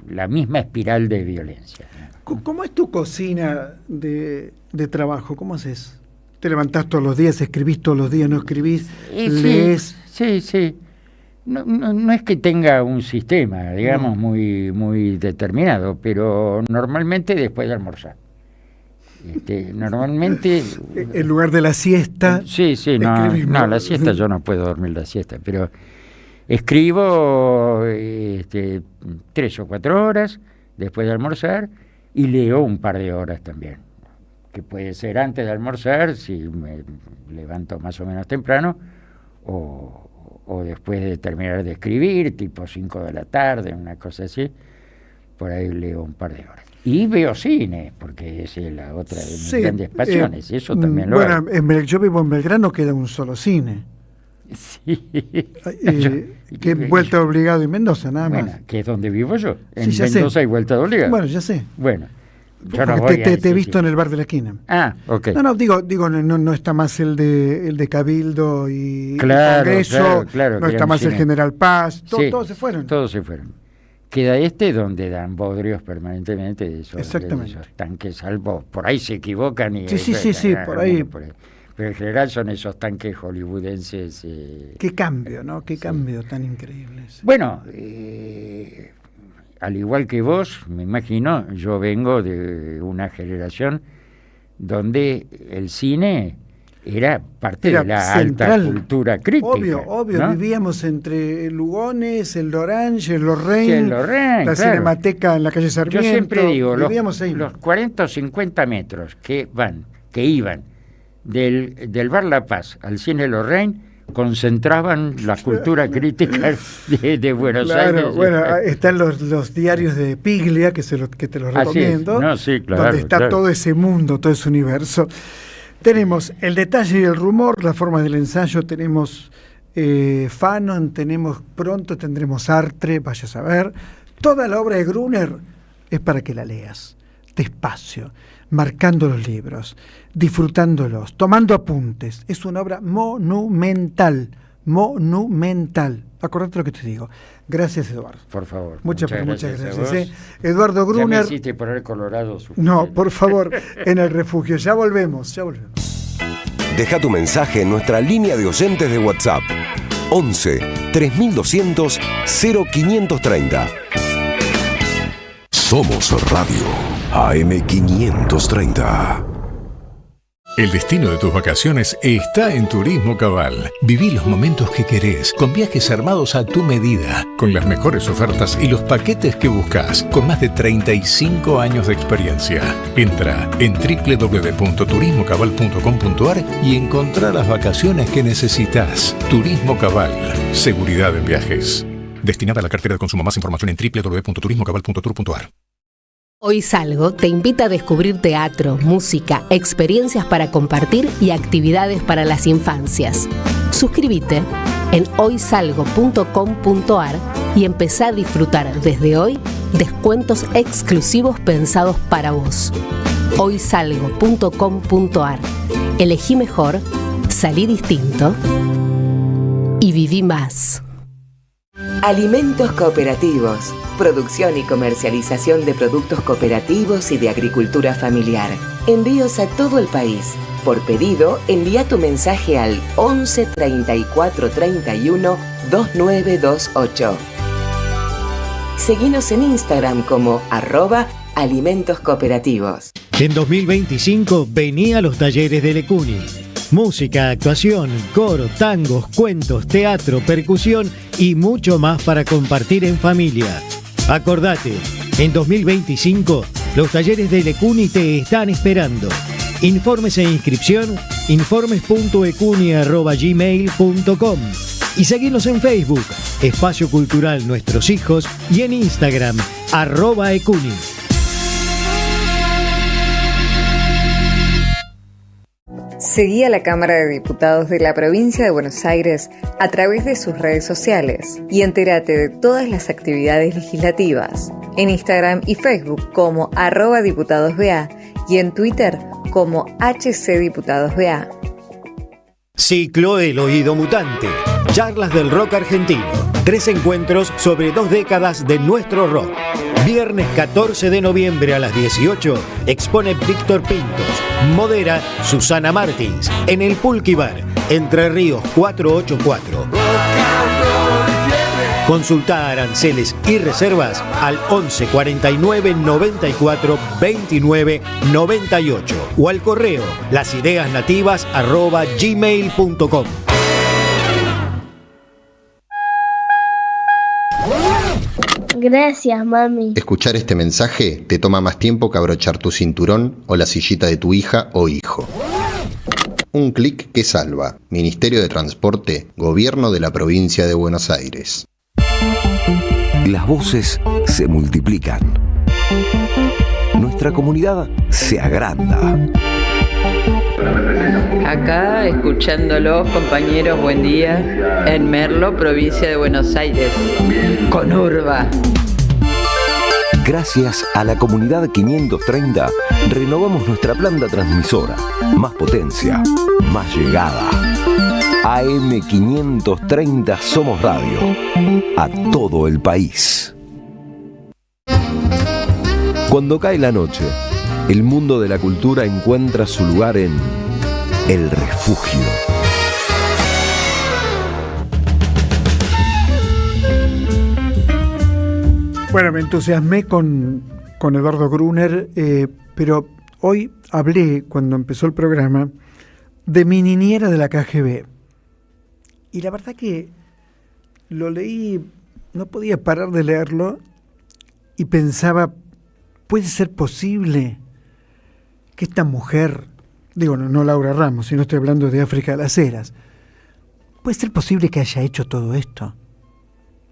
la misma espiral de violencia. ¿Cómo es tu cocina de trabajo? ¿Cómo haces? ¿Te levantás todos los días, escribís todos los días, no escribís, lees? Sí. No es que tenga un sistema, digamos, muy determinado, pero normalmente después de almorzar. Normalmente... En lugar de la siesta... Sí, no, la siesta yo no puedo dormir la siesta, pero escribo 3 o 4 horas después de almorzar y leo un par de horas también, que puede ser antes de almorzar, si me levanto más o menos temprano, o después de terminar de escribir, tipo 5 de la tarde, una cosa así, por ahí leo un par de horas. Y veo cine, porque es la otra de mis grandes pasiones, eso también lo hago. Bueno, yo vivo en Belgrano, queda un solo cine. Sí. Que Vuelta de Obligado y Mendoza, nada más. Bueno, que es donde vivo yo, en sí, Mendoza hay Vuelta de Obligado. Bueno, ya sé. Bueno, yo no voy te he visto en el bar de la esquina. Ah, ok. No, digo, no está más el de Cabildo y Congreso, claro, no está más el General Paz, sí, todos se fueron. Todos se fueron. Queda donde dan bodrios permanentemente de esos tanques, salvo por ahí se equivocan y sí, por ahí. Pero en general son esos tanques hollywoodenses. Qué cambio, ¿no? Qué cambio tan increíble. Bueno, al igual que vos, me imagino, yo vengo de una generación donde el cine era parte de la central, alta cultura crítica. Obvio, ¿no? Vivíamos entre el Lugones, el Lorange, el Lorraine, la claro. Cinemateca en la calle Sarmiento. Yo siempre digo, los 40 o 50 metros que iban del Bar La Paz al Cine Lorraine concentraban la cultura crítica de Buenos Aires. Bueno, están los diarios de Piglia, que te los recomiendo, donde está todo ese mundo, todo ese universo. Tenemos el detalle y el rumor, la forma del ensayo, tenemos Fanon, pronto tendremos Sartre, vaya a saber. Toda la obra de Gruner es para que la leas, despacio, marcando los libros, disfrutándolos, tomando apuntes. Es una obra monumental. Acordate lo que te digo. Gracias, Eduardo. Por favor. Muchas gracias. Eduardo Gruner. Ya me hiciste poner colorado suficiente. No, por favor, en el refugio. Ya volvemos. Deja tu mensaje en nuestra línea de oyentes de WhatsApp. 11 3200 0530. Somos Radio AM530. El destino de tus vacaciones está en Turismo Cabal. Viví los momentos que querés, con viajes armados a tu medida, con las mejores ofertas y los paquetes que buscas, con más de 35 años de experiencia. Entra en www.turismocabal.com.ar y encontrá las vacaciones que necesitas. Turismo Cabal, seguridad en viajes. Destinada a la cartera de consumo. Más información en www.turismocabal.tour.ar. Hoy Salgo te invita a descubrir teatro, música, experiencias para compartir y actividades para las infancias. Suscríbete en hoysalgo.com.ar y empezá a disfrutar desde hoy descuentos exclusivos pensados para vos. hoysalgo.com.ar. Elegí mejor, salí distinto y viví más. Alimentos cooperativos. Producción y comercialización de productos cooperativos y de agricultura familiar. Envíos a todo el país. Por pedido, envía tu mensaje al 11 34 31 2928. Seguinos en Instagram como @alimentos cooperativos. En 2025 vení a los talleres de Lecuni. Música, actuación, coro, tangos, cuentos, teatro, percusión y mucho más para compartir en familia. Acordate, en 2025 Los talleres de Lecuni te están esperando. Informes e inscripción, informes.ecuni@gmail.com y seguinos en Facebook, Espacio Cultural Nuestros Hijos, y en Instagram, @ecuni. Seguí a la Cámara de Diputados de la Provincia de Buenos Aires a través de sus redes sociales y entérate de todas las actividades legislativas en Instagram y Facebook como @diputadosBA y en Twitter como HCDiputadosBA. Ciclo El Oído Mutante. Charlas del rock argentino. 3 encuentros sobre 2 décadas de nuestro rock. Viernes 14 de noviembre a las 18 expone Víctor Pintos. Modera Susana Martins en el Pulqui Bar, Entre Ríos 484. Consulta aranceles y reservas al 11 49 94 29 98 o al correo lasideasnativas@gmail.com. Gracias, mami. Escuchar este mensaje te toma más tiempo que abrochar tu cinturón o la sillita de tu hija o hijo. Un clic que salva. Ministerio de Transporte, Gobierno de la Provincia de Buenos Aires. Las voces se multiplican. Nuestra comunidad se agranda. Acá escuchándolos, compañeros, buen día, en Merlo, provincia de Buenos Aires, con Urba. Gracias a la comunidad 530, renovamos nuestra planta transmisora. Más potencia, más llegada. AM 530 Somos Radio. A todo el país. Cuando cae la noche, el mundo de la cultura encuentra su lugar en El Refugio. Bueno, me entusiasmé con Eduardo Gruner, pero hoy hablé, cuando empezó el programa, de mi niñera de la KGB. Y la verdad que lo leí, no podía parar de leerlo, y pensaba, ¿puede ser posible que esta mujer, digo, no Laura Ramos, sino estoy hablando de África de las Heras, ¿puede ser posible que haya hecho todo esto?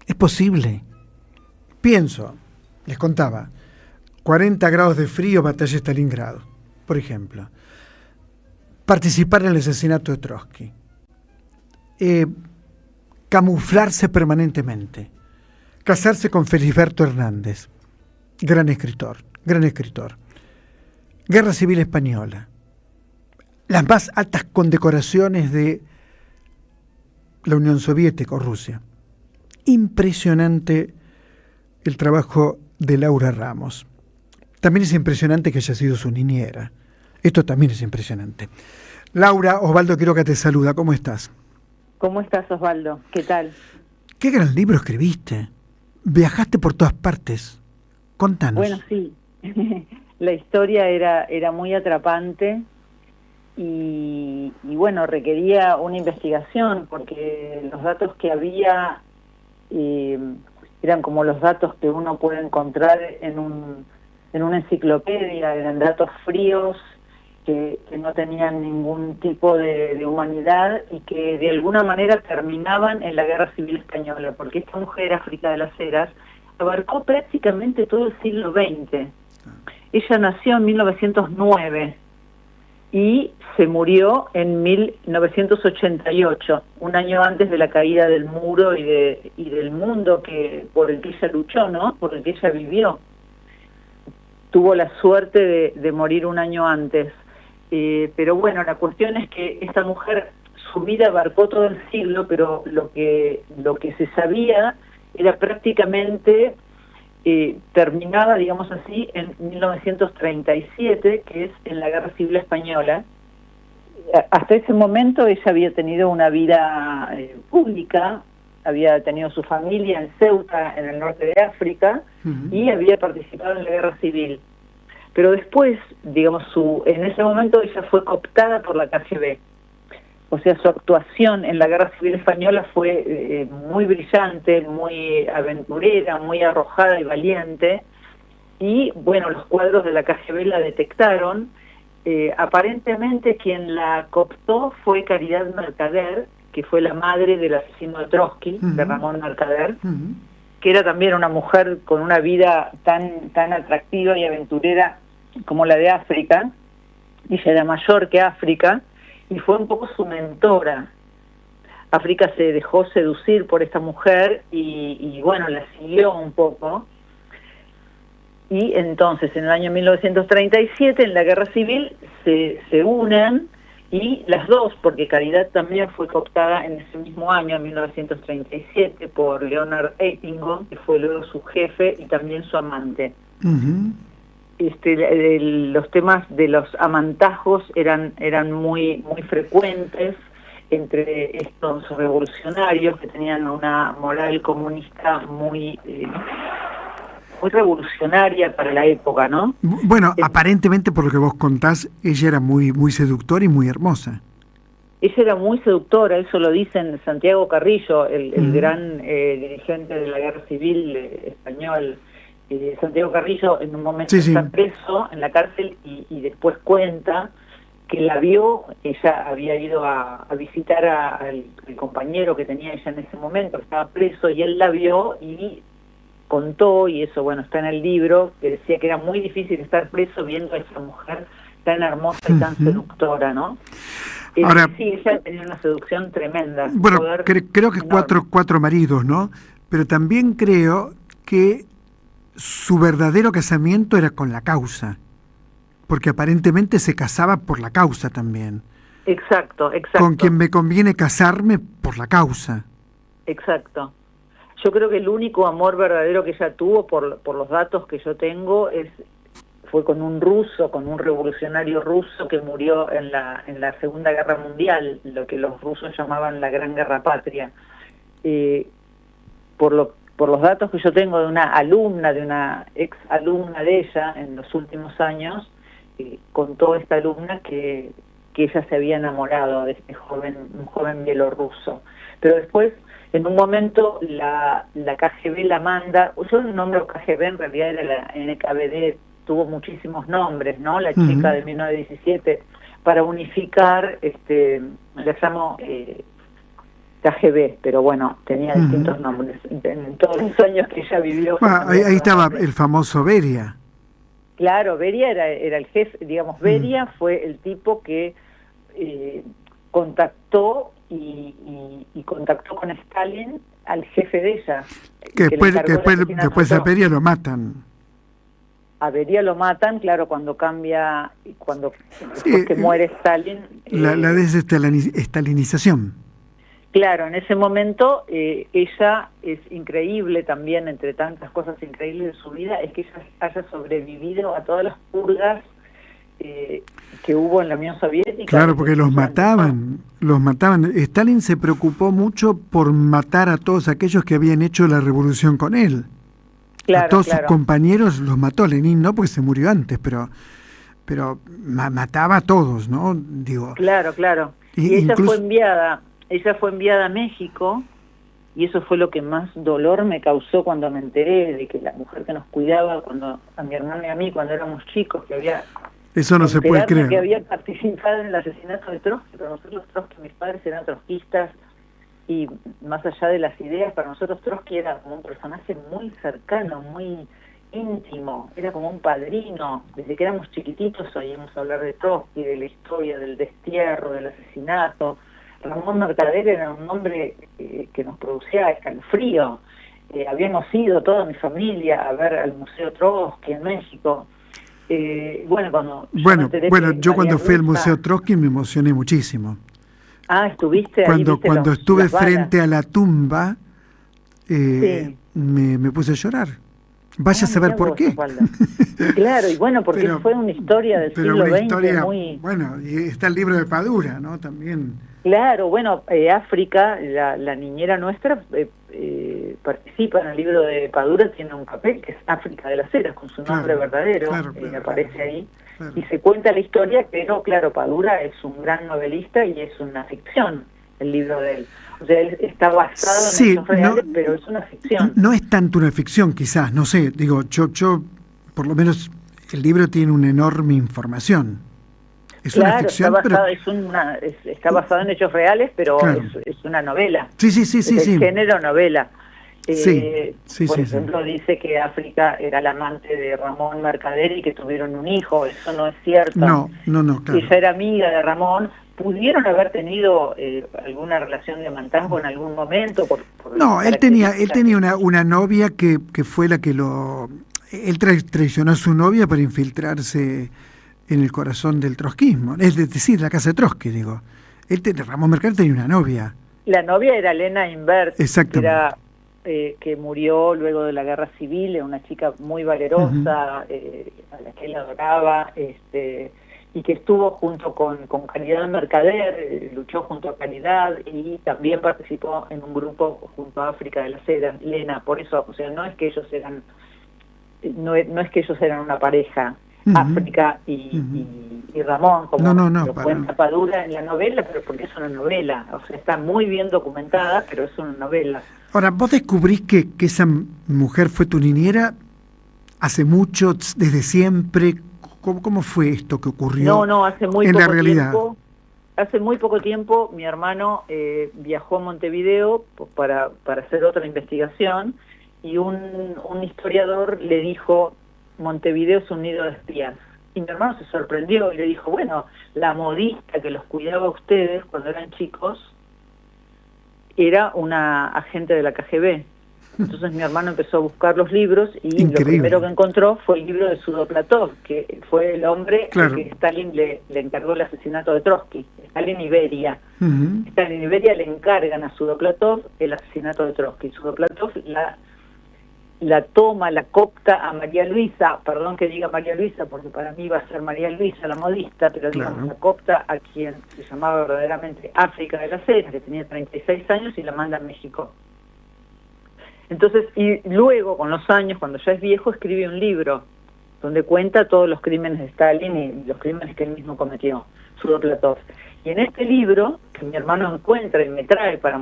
¿Es posible? Pienso, les contaba, 40 grados de frío, batalla de Stalingrado, por ejemplo. Participar en el asesinato de Trotsky. Camuflarse permanentemente. Casarse con Felisberto Hernández, gran escritor. Guerra Civil Española. Las más altas condecoraciones de la Unión Soviética o Rusia. Impresionante el trabajo de Laura Ramos. También es impresionante que haya sido su niñera. Esto también es impresionante. Laura, Osvaldo Quiroga te saluda. ¿Cómo estás? ¿Cómo estás, Osvaldo? ¿Qué tal? Qué gran libro escribiste. Viajaste por todas partes. Contanos. Bueno, sí. La historia era muy atrapante y bueno, requería una investigación porque los datos que había eran como los datos que uno puede encontrar en una enciclopedia, eran datos fríos que no tenían ningún tipo de humanidad y que de alguna manera terminaban en la Guerra Civil Española, porque esta mujer, África de las Heras, abarcó prácticamente todo el siglo XX. Ella nació en 1909 y se murió en 1988, un año antes de la caída del muro y del mundo por el que ella luchó, ¿no? Por el que ella vivió. Tuvo la suerte de morir un año antes. Pero bueno, la cuestión es que esta mujer, su vida abarcó todo el siglo, pero lo que se sabía era prácticamente terminaba, digamos así, en 1937, que es en la Guerra Civil Española. Hasta ese momento ella había tenido una vida pública, había tenido su familia en Ceuta, en el norte de África, y había participado en la Guerra Civil. Pero después, digamos, en ese momento ella fue cooptada por la KGB. O sea, su actuación en la Guerra Civil Española fue muy brillante, muy aventurera, muy arrojada y valiente. y bueno, los cuadros de la KGB la detectaron. Aparentemente quien la cooptó fue Caridad Mercader, que fue la madre del asesino de Trotsky, de Ramón Mercader, que era también una mujer con una vida tan atractiva y aventurera como la de África. Ella era mayor que África y fue un poco su mentora. África se dejó seducir por esta mujer y bueno, la siguió un poco. Y entonces, en el año 1937, en la Guerra Civil, se unen, y las dos, porque Caridad también fue cooptada en ese mismo año, en 1937, por Leonard Eitingon, que fue luego su jefe y también su amante. Los temas de los amantajos eran muy frecuentes entre estos revolucionarios que tenían una moral comunista muy revolucionaria para la época, ¿no? Bueno, aparentemente por lo que vos contás, ella era muy seductora y muy hermosa. Ella era muy seductora, eso lo dicen Santiago Carrillo, el gran dirigente de la Guerra Civil español. Santiago Carrillo en un momento está preso en la cárcel y después cuenta que la vio. Ella había ido a visitar al compañero que tenía ella en ese momento, que estaba preso, y él la vio y contó, y eso bueno está en el libro, que decía que era muy difícil estar preso viendo a esa mujer tan hermosa y tan seductora, ¿no? Ahora, sí, ella tenía una seducción tremenda. Bueno, creo que cuatro maridos, ¿no? Pero también creo que su verdadero casamiento era con la causa, porque aparentemente se casaba por la causa también. Exacto. Con quien me conviene casarme por la causa. Exacto. Yo creo que el único amor verdadero que ella tuvo, por los datos que yo tengo, fue con un ruso, con un revolucionario ruso que murió en la Segunda Guerra Mundial, lo que los rusos llamaban la Gran Guerra Patria. Por los datos que yo tengo de una ex alumna de ella en los últimos años, contó esta alumna que ella se había enamorado de este un joven bielorruso. Pero después, en un momento, la KGB la manda. Yo el nombre KGB en realidad era la NKVD, tuvo muchísimos nombres, ¿no? La chica de 1917, para unificar, la llamo KGB, pero bueno, tenía distintos nombres en todos los años que ella vivió. Bueno, ahí estaba el famoso Beria. Claro, Beria era el jefe, digamos, Beria fue el tipo que contactó y contactó con Stalin al jefe de ella. Que después a Beria lo matan. A Beria lo matan, claro, cuando después que muere Stalin. La desestalinización. Claro, en ese momento ella es increíble también, entre tantas cosas increíbles de su vida, es que ella haya sobrevivido a todas las purgas que hubo en la Unión Soviética. Claro, porque los mataban. Stalin se preocupó mucho por matar a todos aquellos que habían hecho la revolución con él. Claro, a todos sus compañeros los mató. Lenin no, porque se murió antes, pero mataba a todos, ¿no? Digo. Claro. Y ella fue enviada a México, y eso fue lo que más dolor me causó cuando me enteré de que la mujer que nos cuidaba, a mi hermano y a mí, cuando éramos chicos, que había... Eso no se puede creer. Que había participado en el asesinato de Trotsky. Pero nosotros Trotsky, mis padres eran trotskistas, y más allá de las ideas, para nosotros Trotsky era como un personaje muy cercano, muy íntimo, era como un padrino. Desde que éramos chiquititos oímos hablar de Trotsky, de la historia, del destierro, del asesinato. Ramón Mercader era un hombre que nos producía escalofrío. Habíamos ido toda mi familia a ver al Museo Trotsky en México. Yo cuando fui al Museo Trotsky me emocioné muchísimo. Ah, ¿estuviste ahí? Cuando estuve frente a la tumba, me puse a llorar. Vaya a saber por qué. Claro, y bueno, porque fue una historia del siglo XX muy... Bueno, y está el libro de Padura, ¿no? También. Claro, bueno, África, la niñera nuestra, participa en el libro de Padura, tiene un papel que es África de las Heras, con su nombre verdadero, aparece ahí, y se cuenta la historia, pero claro, Padura es un gran novelista y es una ficción, el libro de él. O sea, él está basado en hechos reales, pero es una ficción. No es tanto una ficción, quizás, no sé, digo, yo por lo menos el libro tiene una enorme información. Es una ficción, está basado en hechos reales, pero claro, es una novela. Sí. Es el género novela. Por ejemplo, dice que África era la amante de Ramón Mercader y que tuvieron un hijo. Eso no es cierto. No, claro. Ella era amiga de Ramón. ¿Pudieron haber tenido alguna relación de amantazgo en algún momento? No, él tenía una novia que fue la que él traicionó a su novia para infiltrarse en el corazón del trotskismo, es decir, la casa de Trotsky, digo. Ramón Mercader tenía una novia. La novia era Elena Invert, exactamente, que murió luego de la guerra civil, era una chica muy valerosa, a la que él adoraba, y que estuvo junto con Caridad Mercader, luchó junto a Caridad y también participó en un grupo junto a África de la Seda, Elena. Por eso, o sea, no es que ellos eran una pareja, África y Ramón, como lo cuenta Padura en la novela, pero porque es una novela, o sea, está muy bien documentada, pero es una novela. Ahora, ¿vos descubrís que esa mujer fue tu niñera hace mucho, desde siempre? ¿Cómo fue esto que ocurrió? No, hace muy en poco la realidad. Tiempo. Hace muy poco tiempo mi hermano viajó a Montevideo para hacer otra investigación y un historiador le dijo: Montevideo es un nido de espías. Y mi hermano se sorprendió y le dijo: bueno, la modista que los cuidaba a ustedes cuando eran chicos era una agente de la KGB. Entonces mi hermano empezó a buscar los libros y Increíble. Lo primero que encontró fue el libro de Sudoplatov, que fue el hombre claro, que Stalin le encargó el asesinato de Trotsky. Stalin y Beria. Stalin y Beria le encargan a Sudoplatov el asesinato de Trotsky. Sudoplatov la toma, la copta a María Luisa, perdón que diga María Luisa, porque para mí va a ser María Luisa la modista, pero digamos, la copta a quien se llamaba verdaderamente África de la Seda, que tenía 36 años, y la manda a México. Entonces, y luego, con los años, cuando ya es viejo, escribe un libro donde cuenta todos los crímenes de Stalin y los crímenes que él mismo cometió, Sudoplatov. Y en este libro, que mi hermano encuentra y me trae para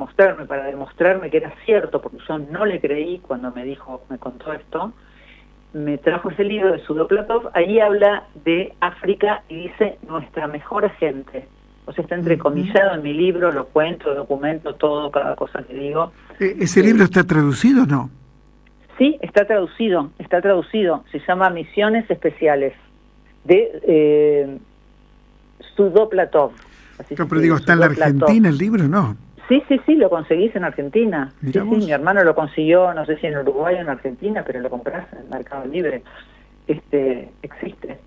demostrarme que era cierto, porque yo no le creí cuando me contó esto, me trajo ese libro de Sudoplatov. Ahí habla de África y dice nuestra mejor agente. O sea, está entrecomillado en mi libro, lo cuento, documento todo, cada cosa que digo. ¿Ese libro está traducido o no? Sí, está traducido. Se llama Misiones Especiales, de Sudoplatov. No, pero digo, ¿está en la Argentina el libro? No. Sí, lo conseguís en Argentina. Sí, mi hermano lo consiguió, no sé si en Uruguay o en Argentina, pero lo compras en el Mercado Libre. Existe.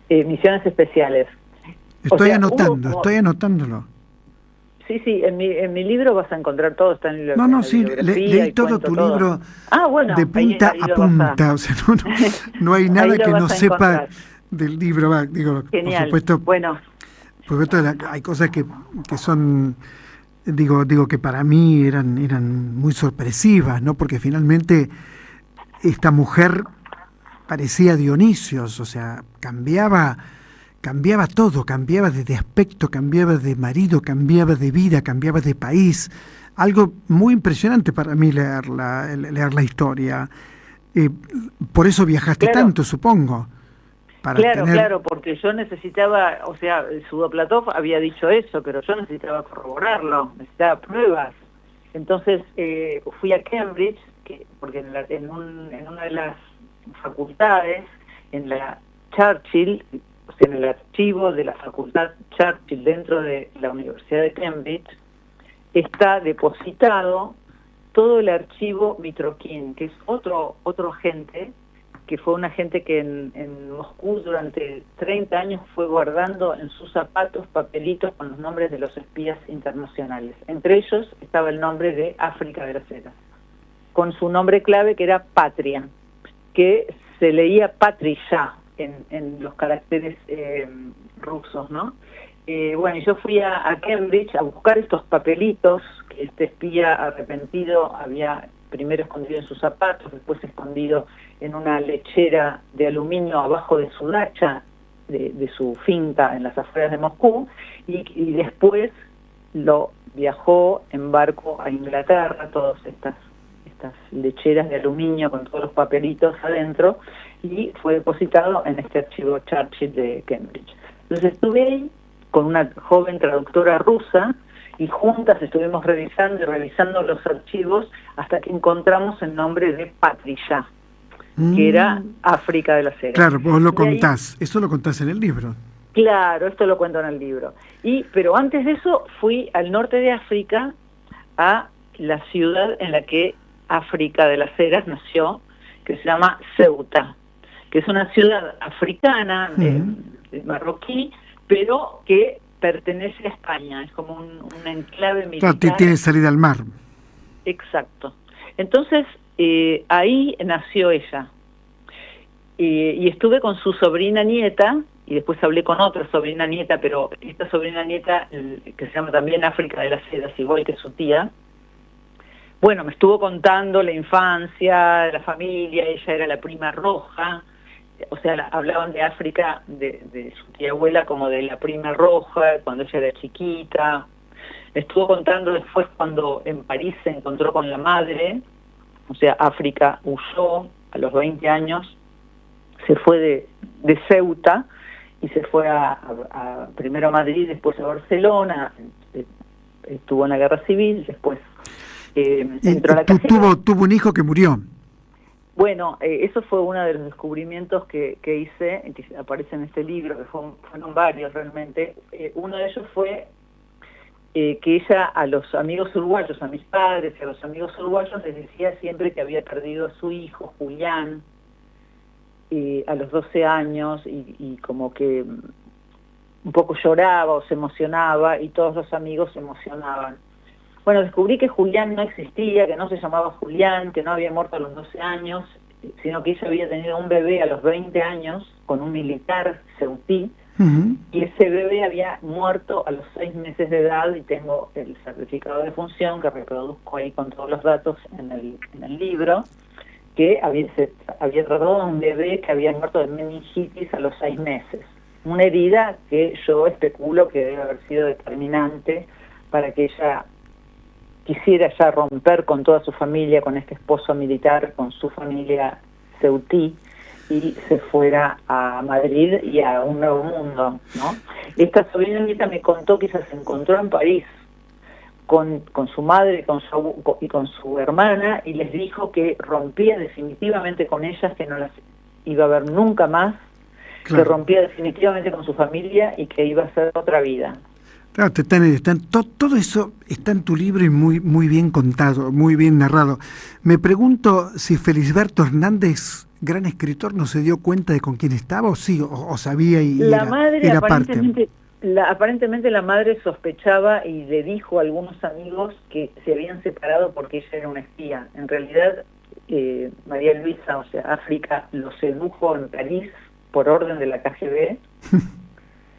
Misiones Especiales. Estoy anotándolo. Sí, en mi libro vas a encontrar todo, está en la leí todo tu libro de punta a punta, o sea, no hay nada que no sepa del libro, Genial. Por supuesto. Bueno, hay cosas que son, digo que para mí eran muy sorpresivas, ¿no? Porque finalmente esta mujer parecía Dionisios, o sea, cambiaba todo, cambiaba de aspecto, cambiaba de marido, cambiaba de vida, cambiaba de país. Algo muy impresionante para mí leer la historia. Por eso viajaste tanto, supongo. Claro, porque yo necesitaba, o sea, Sudoplatov había dicho eso, pero yo necesitaba corroborarlo, necesitaba pruebas. Entonces fui a Cambridge, porque en una de las facultades, en la Churchill, o sea, en el archivo de la facultad Churchill dentro de la Universidad de Cambridge, está depositado todo el archivo Mitrokin, que es otro agente, que fue un agente que en Moscú durante 30 años fue guardando en sus zapatos papelitos con los nombres de los espías internacionales. Entre ellos estaba el nombre de África de la Seda, con su nombre clave que era Patria, que se leía Patrisha en los caracteres rusos, ¿no? Bueno, yo fui a Cambridge a buscar estos papelitos que este espía arrepentido había primero escondido en sus zapatos, después escondido en una lechera de aluminio abajo de su dacha, de su finca en las afueras de Moscú, y después lo viajó en barco a Inglaterra, todas estas estas lecheras de aluminio con todos los papelitos adentro, y fue depositado en este archivo Churchill de Cambridge. Entonces estuve ahí con una joven traductora rusa, y juntas estuvimos revisando los archivos hasta que encontramos el nombre de Patricia, que era África de las Heras. Claro, vos lo contás, eso lo contás en el libro. Claro, esto lo cuento en el libro. Pero antes de eso fui al norte de África, a la ciudad en la que África de las Heras nació, que se llama Ceuta, que es una ciudad africana, marroquí, pero que pertenece a España, es como un enclave militar. Claro, tiene salida al mar. Exacto. Entonces, ahí nació ella. Y estuve con su sobrina nieta, y después hablé con otra sobrina nieta, pero esta sobrina nieta, que se llama también África de las Heras, igual que su tía, bueno, me estuvo contando la infancia, la familia, ella era la prima roja, o sea, hablaban de África, de su tía abuela como de la prima roja, cuando ella era chiquita. Estuvo contando después cuando en París se encontró con la madre, o sea, África huyó a los 20 años, se fue de Ceuta y se fue primero a Madrid, después a Barcelona, estuvo en la guerra civil, después entró a la cárcel. Tuvo un hijo que murió. Bueno, eso fue uno de los descubrimientos que hice, que aparece en este libro, que fueron varios realmente. Uno de ellos fue que ella a los amigos uruguayos, a mis padres y a los amigos uruguayos, les decía siempre que había perdido a su hijo, Julián, a los 12 años, y como que un poco lloraba o se emocionaba, y todos los amigos se emocionaban. Bueno, descubrí que Julián no existía, que no se llamaba Julián, que no había muerto a los 12 años, sino que ella había tenido un bebé a los 20 años con un militar ceutí, y ese bebé había muerto a los 6 meses de edad, y tengo el certificado de función que reproduzco ahí con todos los datos en el libro, que había tratado a un bebé que había muerto de meningitis a los 6 meses. Una herida que yo especulo que debe haber sido determinante para que ella quisiera ya romper con toda su familia, con este esposo militar, con su familia ceutí, y se fuera a Madrid y a un nuevo mundo, ¿no? Esta sobrina nieta me contó que ella se encontró en París con su madre y con su hermana, y les dijo que rompía definitivamente con ellas, que no las iba a ver nunca más, claro, que rompía definitivamente con su familia y que iba a hacer otra vida. Claro, todo eso está en tu libro y muy bien contado, muy bien narrado. Me pregunto si Felisberto Hernández, gran escritor, no se dio cuenta de con quién estaba, o sí, o sabía y la madre era aparentemente, parte. Aparentemente la madre sospechaba y le dijo a algunos amigos que se habían separado porque ella era una espía. En realidad, María Luisa, o sea, África, lo sedujo en París por orden de la KGB.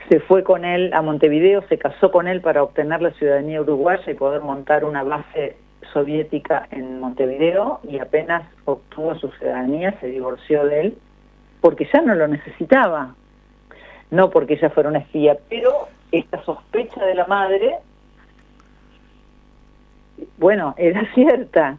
Se fue con él a Montevideo, se casó con él para obtener la ciudadanía uruguaya y poder montar una base soviética en Montevideo, y apenas obtuvo su ciudadanía se divorció de él porque ya no lo necesitaba, no porque ella fuera una espía, pero esta sospecha de la madre, bueno, era cierta.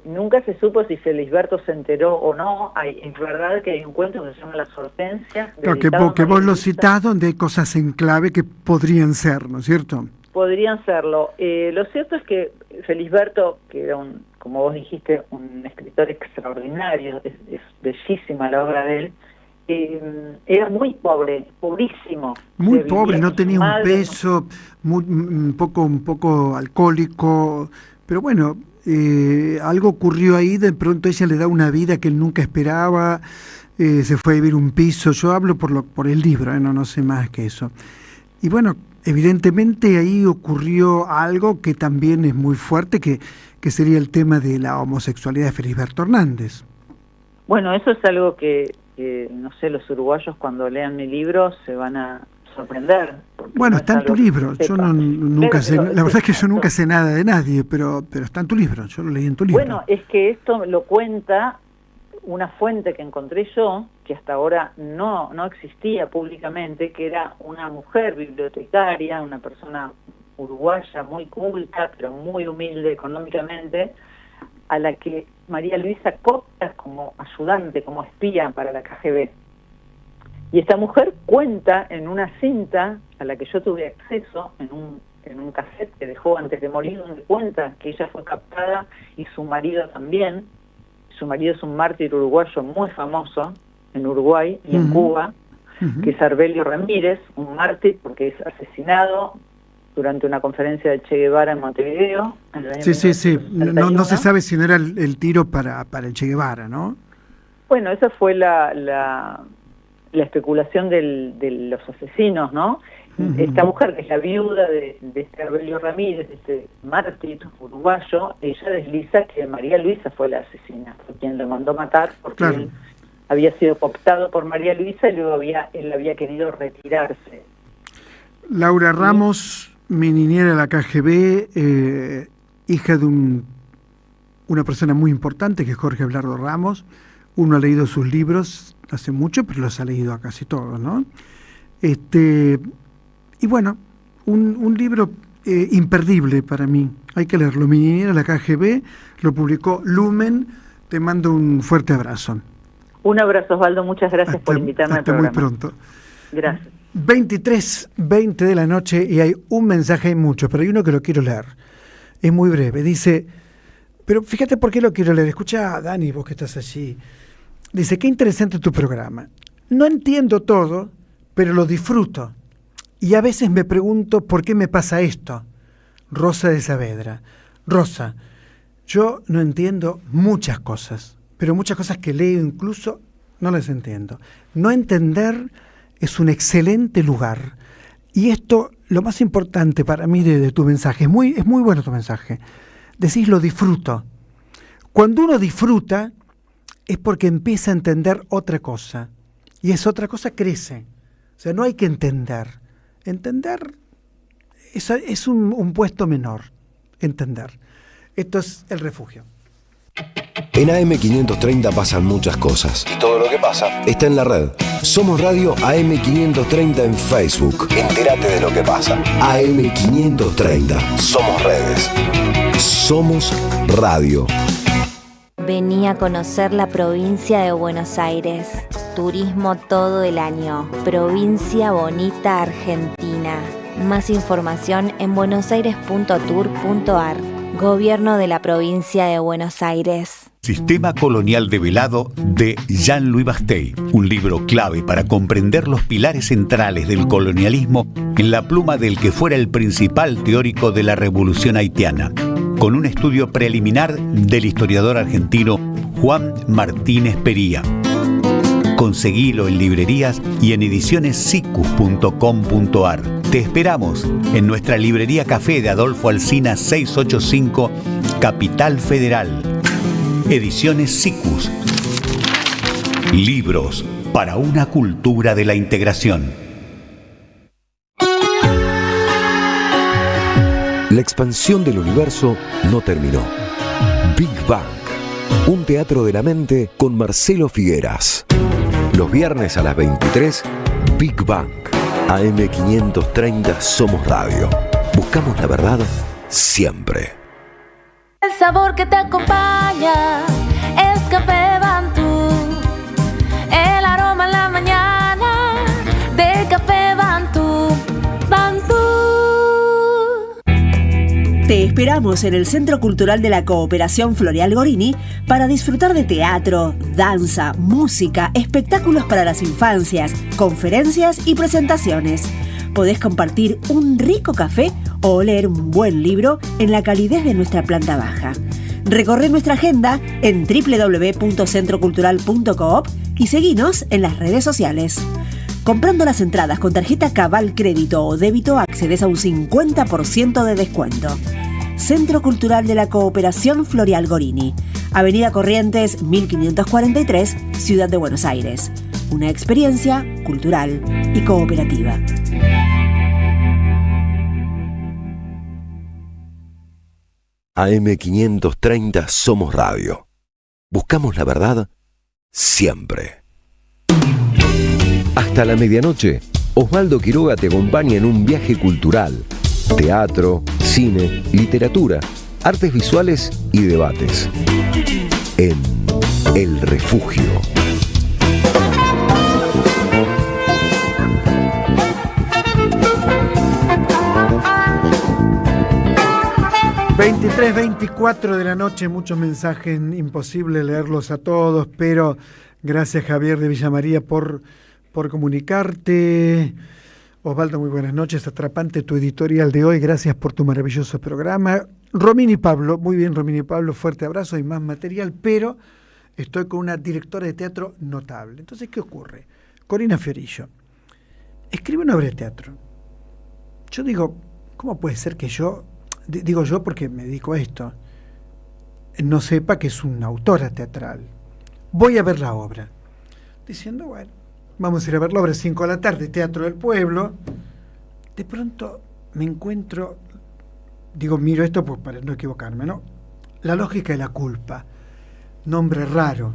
Nunca se supo si Felisberto se enteró o no. Es verdad que hay un cuento que se llama Las Hortensias. Claro, que vos lo citás, donde hay cosas en clave que podrían ser, ¿no es cierto? Podrían serlo. Lo cierto es que Felisberto, que era como vos dijiste, un escritor extraordinario, es bellísima la obra de él, era muy pobre, pobrísimo. Muy pobre, no tenía un peso, un poco alcohólico, pero bueno, algo ocurrió ahí, de pronto ella le da una vida que él nunca esperaba, se fue a vivir un piso. Yo hablo por el libro, no sé más que eso. Y bueno, evidentemente ahí ocurrió algo que también es muy fuerte, que sería el tema de la homosexualidad de Felisberto Hernández. Bueno, eso es algo que no sé, los uruguayos cuando lean mi libro se van a sorprender. Bueno, está en tu libro. Yo nunca sé, la verdad es que yo nunca sé nada de nadie, pero está en tu libro. Yo lo leí en tu libro. Bueno, es que esto lo cuenta una fuente que encontré yo, que hasta ahora no existía públicamente, que era una mujer bibliotecaria, una persona uruguaya muy culta, pero muy humilde económicamente, a la que María Luisa coopta como ayudante, como espía para la KGB. Y esta mujer cuenta en una cinta a la que yo tuve acceso, en un cassette que dejó antes de morir, donde cuenta que ella fue captada y su marido también. Su marido es un mártir uruguayo muy famoso en Uruguay y en Cuba, que es Arbelio Ramírez, un mártir porque es asesinado durante una conferencia de Che Guevara en Montevideo. En el año Sí. No se sabe si no era el tiro para el Che Guevara, ¿no? Bueno, esa fue la especulación de los asesinos, ¿no? Esta mujer, que es la viuda de este Arbelio Ramírez, este mártir uruguayo, ella desliza que María Luisa fue la asesina, fue quien lo mandó matar, porque él había sido cooptado por María Luisa y luego él había querido retirarse. Laura Ramos, mi niñera de la KGB, hija de una persona muy importante, que es Jorge Abelardo Ramos. Uno ha leído sus libros hace mucho, pero los ha leído a casi todos, ¿no? Y bueno, un libro imperdible para mí. Hay que leerlo. Mi niñera de la KGB lo publicó Lumen. Te mando un fuerte abrazo. Un abrazo, Osvaldo. Muchas gracias por invitarme al programa. Hasta muy pronto. Gracias. 23:20 de la noche y hay un mensaje, hay muchos, pero hay uno que lo quiero leer. Es muy breve. Dice, pero fíjate por qué lo quiero leer. Escucha, Dani, vos que estás allí. Dice, qué interesante tu programa. No entiendo todo, pero lo disfruto. Y a veces me pregunto por qué me pasa esto. Rosa de Saavedra. Rosa, yo no entiendo muchas cosas, pero muchas cosas que leo incluso no las entiendo. No entender es un excelente lugar. Y esto, lo más importante para mí de tu mensaje, es muy bueno tu mensaje. Decís lo disfruto. Cuando uno disfruta es porque empieza a entender otra cosa. Y esa otra cosa crece. O sea, no hay que entender. Entender es un puesto menor. Entender. Esto es El Refugio. En AM530 pasan muchas cosas. Y todo lo que pasa está en la red. Somos Radio AM530 en Facebook. Entérate de lo que pasa. AM530. Somos redes. Somos radio. Vení a conocer la provincia de Buenos Aires. Turismo todo el año. Provincia Bonita, Argentina. Más información en buenosaires.tour.ar. Gobierno de la provincia de Buenos Aires. Sistema Colonial Develado de Jean-Louis Bastey, un libro clave para comprender los pilares centrales del colonialismo en la pluma del que fuera el principal teórico de la Revolución Haitiana, con un estudio preliminar del historiador argentino Juan Martínez Pería. Conseguilo en librerías y en edicionessicus.com.ar. Te esperamos en nuestra librería Café de Adolfo Alsina 685, Capital Federal. Ediciones Sicus. Libros para una cultura de la integración. La expansión del universo no terminó. Big Bang. Un teatro de la mente con Marcelo Figueras. Los viernes a las 23, Big Bang. AM530 Somos Radio. Buscamos la verdad siempre. El sabor que te acompaña es Café Bantú. El aroma en la mañana de Café Bantú. Bantú. Te esperamos en el Centro Cultural de la Cooperación Floreal Gorini para disfrutar de teatro, danza, música, espectáculos para las infancias, conferencias y presentaciones. Podés compartir un rico café o leer un buen libro en la calidez de nuestra planta baja. Recorre nuestra agenda en www.centrocultural.coop y seguinos en las redes sociales. Comprando las entradas con tarjeta Cabal Crédito o Débito accedes a un 50% de descuento. Centro Cultural de la Cooperación Floreal Gorini, Avenida Corrientes 1543, Ciudad de Buenos Aires. Una experiencia cultural y cooperativa. AM530 Somos Radio. Buscamos la verdad siempre. Hasta la medianoche, Osvaldo Quiroga te acompaña en un viaje cultural. Teatro, cine, literatura artes visuales y debates. En El Refugio. ...23, 24 de la noche, muchos mensajes, imposible leerlos a todos, pero gracias Javier de Villamaría por comunicarte. Osvaldo, muy buenas noches, atrapante tu editorial de hoy, gracias por tu maravilloso programa. Romina y Pablo, muy bien Romina y Pablo, fuerte abrazo, hay más material, pero estoy con una directora de teatro notable. Entonces, ¿qué ocurre? Corina Fiorillo escribe una obra de teatro. Yo digo, ¿cómo puede ser que yo, digo yo porque me dedico a esto, no sepa que es una autora teatral? Voy a ver la obra, diciendo, bueno, vamos a ir a ver la obra 5 de la tarde, Teatro del Pueblo. De pronto me encuentro, digo, miro esto pues para no equivocarme, ¿no? La lógica de la culpa. Nombre raro.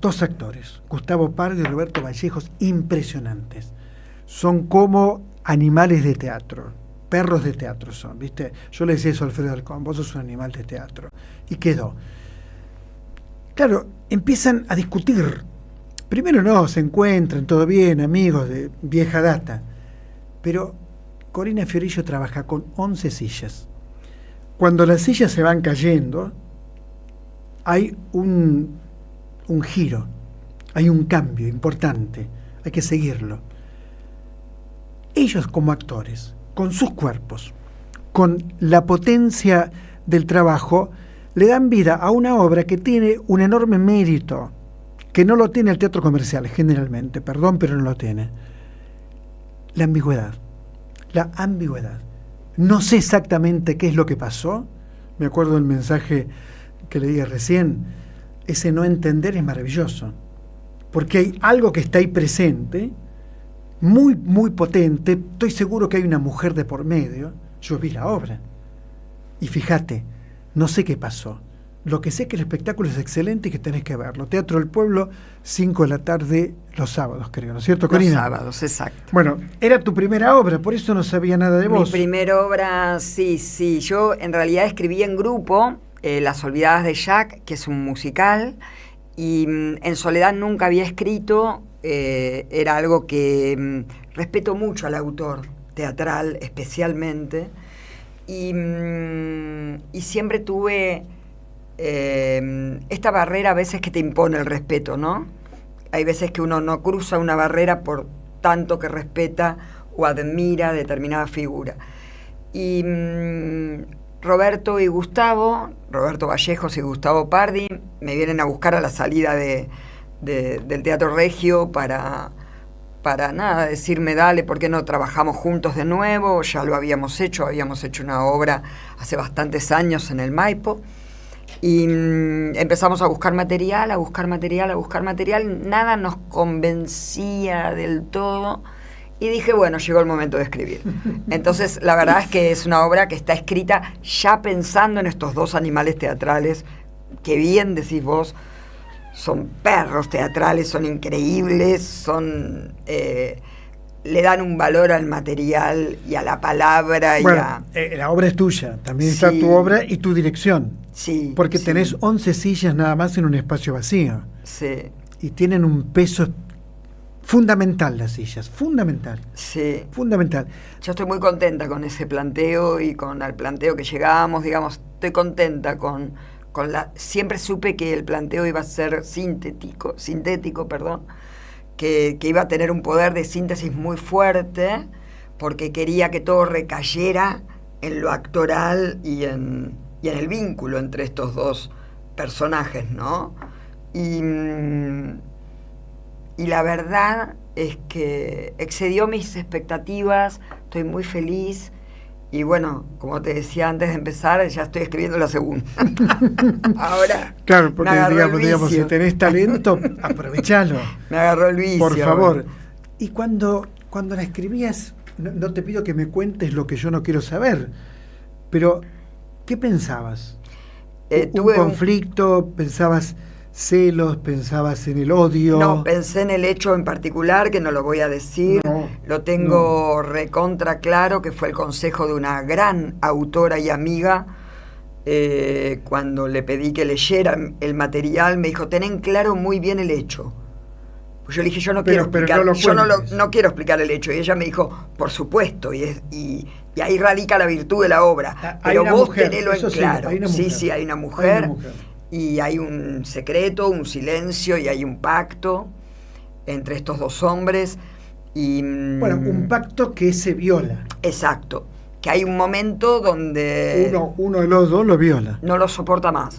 2 actores, Gustavo Pardo y Roberto Vallejos, impresionantes. Son como animales de teatro, perros de teatro son, ¿viste? Yo le decía eso a Alfredo Alcón, vos sos un animal de teatro. Y quedó. Claro, empiezan a discutir. Primero no, se encuentran, todo bien, amigos de vieja data. Pero Corina Fiorillo trabaja con 11 sillas. Cuando las sillas se van cayendo, hay un giro, hay un cambio importante, hay que seguirlo. Ellos como actores, con sus cuerpos, con la potencia del trabajo, le dan vida a una obra que tiene un enorme mérito, que no lo tiene el teatro comercial generalmente, perdón, pero no lo tiene. La ambigüedad. No sé exactamente qué es lo que pasó, me acuerdo del mensaje que leí recién, ese no entender es maravilloso, porque hay algo que está ahí presente, muy, muy potente, estoy seguro que hay una mujer de por medio, yo vi la obra, y fíjate, no sé qué pasó, lo que sé es que el espectáculo es excelente y que tenés que verlo. Teatro del Pueblo, 5 de la tarde, los sábados, creo, ¿no es cierto, Corina? Los sábados, exacto. Bueno, era tu primera obra, por eso no sabía nada de vos. Mi primera obra, sí, yo en realidad escribí en grupo, Las Olvidadas de Jack, que es un musical, y en Soledad nunca había escrito, era algo que respeto mucho al autor teatral especialmente, y siempre tuve esta barrera a veces que te impone el respeto, ¿no? Hay veces que uno no cruza una barrera por tanto que respeta o admira determinada figura. Y Roberto Vallejos y Gustavo Pardi me vienen a buscar a la salida del Teatro Regio para nada, decirme, dale, ¿por qué no trabajamos juntos de nuevo? Ya lo habíamos hecho una obra hace bastantes años en el Maipo, y empezamos a buscar material, nada nos convencía del todo, y dije, bueno, llegó el momento de escribir. Entonces, la verdad es que es una obra que está escrita ya pensando en estos 2 animales teatrales, que bien decís vos, son perros teatrales, son increíbles, le dan un valor al material y a la palabra. Bueno, la obra es tuya, también está tu obra y tu dirección. Sí. Porque tenés 11 sillas nada más en un espacio vacío. Sí. Y tienen un peso fundamental las sillas, fundamental. Sí. Fundamental. Yo estoy muy contenta con ese planteo y con el planteo que llegamos, digamos, estoy contenta con siempre supe que el planteo iba a ser sintético, que iba a tener un poder de síntesis muy fuerte, porque quería que todo recayera en lo actoral y en el vínculo entre estos 2 personajes, ¿no? Y la verdad es que excedió mis expectativas, estoy muy feliz. Y bueno, como te decía antes de empezar, ya estoy escribiendo la segunda. Ahora, claro, porque digamos, si tenés talento, aprovechalo. Me agarró el vicio. Por favor. Y cuando la escribías, no te pido que me cuentes lo que yo no quiero saber, pero ¿qué pensabas? ¿Un conflicto? ¿Pensabas celos? ¿Pensabas en el odio? No, pensé en el hecho en particular, que no lo voy a decir. Lo tengo recontra claro, que fue el consejo de una gran autora y amiga, cuando le pedí que leyeran el material, me dijo, ten claro muy bien el hecho. Pues yo le dije, yo no quiero explicar, no quiero explicar el hecho. Y ella me dijo, por supuesto, y ahí radica la virtud de la obra. Pero vos tenelo en claro. Sí, hay una mujer. Y hay un secreto, un silencio, y hay un pacto entre estos dos hombres. Y, bueno, un pacto que se viola. Exacto. Que hay un momento donde uno de los dos lo viola. No lo soporta más.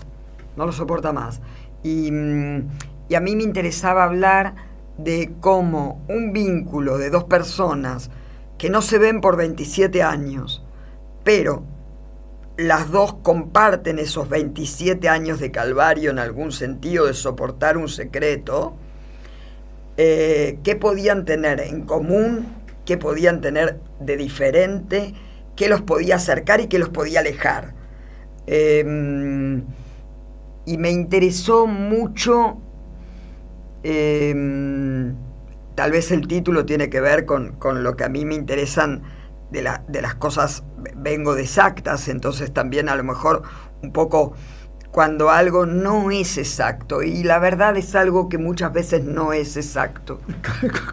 Y a mí me interesaba hablar de cómo un vínculo de dos personas que no se ven por 27 años, pero las dos comparten esos 27 años de calvario en algún sentido, de soportar un secreto, qué podían tener en común, qué podían tener de diferente, qué los podía acercar y qué los podía alejar. Y me interesó mucho, tal vez el título tiene que ver con lo que a mí me interesan de las cosas, vengo de exactas, entonces también a lo mejor un poco cuando algo no es exacto, y la verdad es algo que muchas veces no es exacto.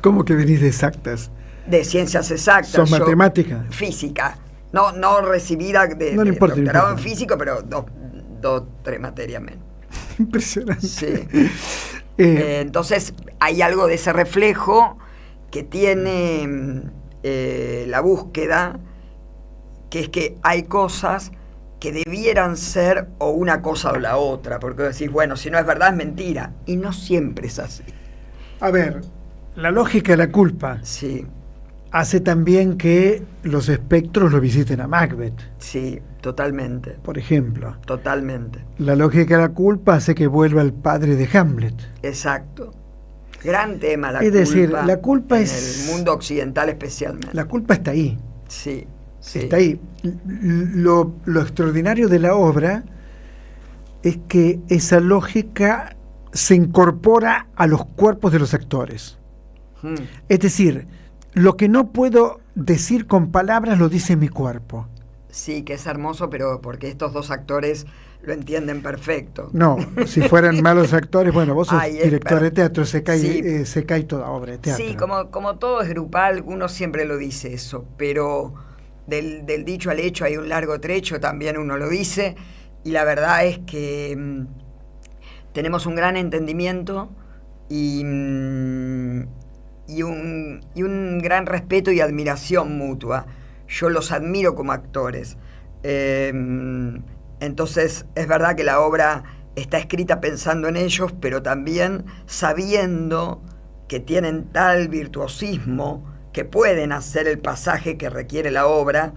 ¿Cómo que venís de exactas? De ciencias exactas. ¿Son matemáticas? Física. No recibida de doctorado en físico, pero dos, tres materias menos. Impresionante. Sí. Entonces hay algo de ese reflejo que tiene la búsqueda, que es que hay cosas que debieran ser o una cosa o la otra, porque decís, bueno, si no es verdad es mentira, y no siempre es así. A ver, la lógica de la culpa hace también que los espectros lo visiten a Macbeth. Sí, totalmente. Por ejemplo. Totalmente. La lógica de la culpa hace que vuelva el padre de Hamlet. Exacto. Gran tema la culpa. Es decir, la culpa en es... el mundo occidental especialmente. La culpa está ahí. Sí. Está ahí. Lo extraordinario de la obra es que esa lógica se incorpora a los cuerpos de los actores. Es decir, lo que no puedo decir con palabras lo dice mi cuerpo. Sí, que es hermoso, pero porque estos dos actores lo entienden perfecto. No, si fueran malos actores, bueno, vos sos director de teatro, se cae toda obra de teatro. Sí, como todo es grupal, uno siempre lo dice eso, pero del dicho al hecho hay un largo trecho, también uno lo dice, y la verdad es que tenemos un gran entendimiento y un gran respeto y admiración mutua. Yo los admiro como actores. Entonces es verdad que la obra está escrita pensando en ellos, pero también sabiendo que tienen tal virtuosismo que pueden hacer el pasaje que requiere la obra,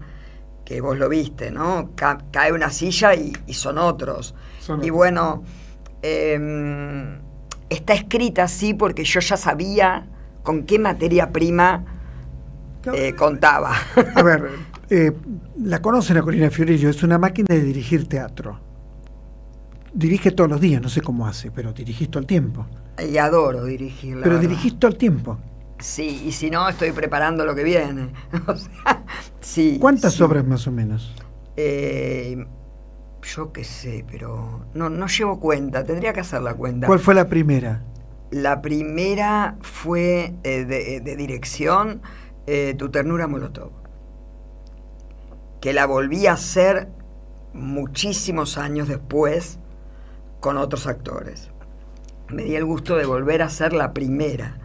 que vos lo viste, ¿no? Cae una silla y son otros. Y bueno, está escrita así porque yo ya sabía con qué materia prima contaba. A ver, la conocen a Corina Fiorillo, es una máquina de dirigir teatro. Dirige todos los días, no sé cómo hace, pero dirigís todo el tiempo. Y adoro dirigir, pero dirigís todo el tiempo. Sí, y si no, estoy preparando lo que viene. O sea, sí. ¿Cuántas obras más o menos? Yo qué sé, pero no llevo cuenta, tendría que hacer la cuenta. ¿Cuál fue la primera? La primera fue de dirección, Tu ternura Molotov, que la volví a hacer muchísimos años después con otros actores. Me di el gusto de volver a hacer la primera.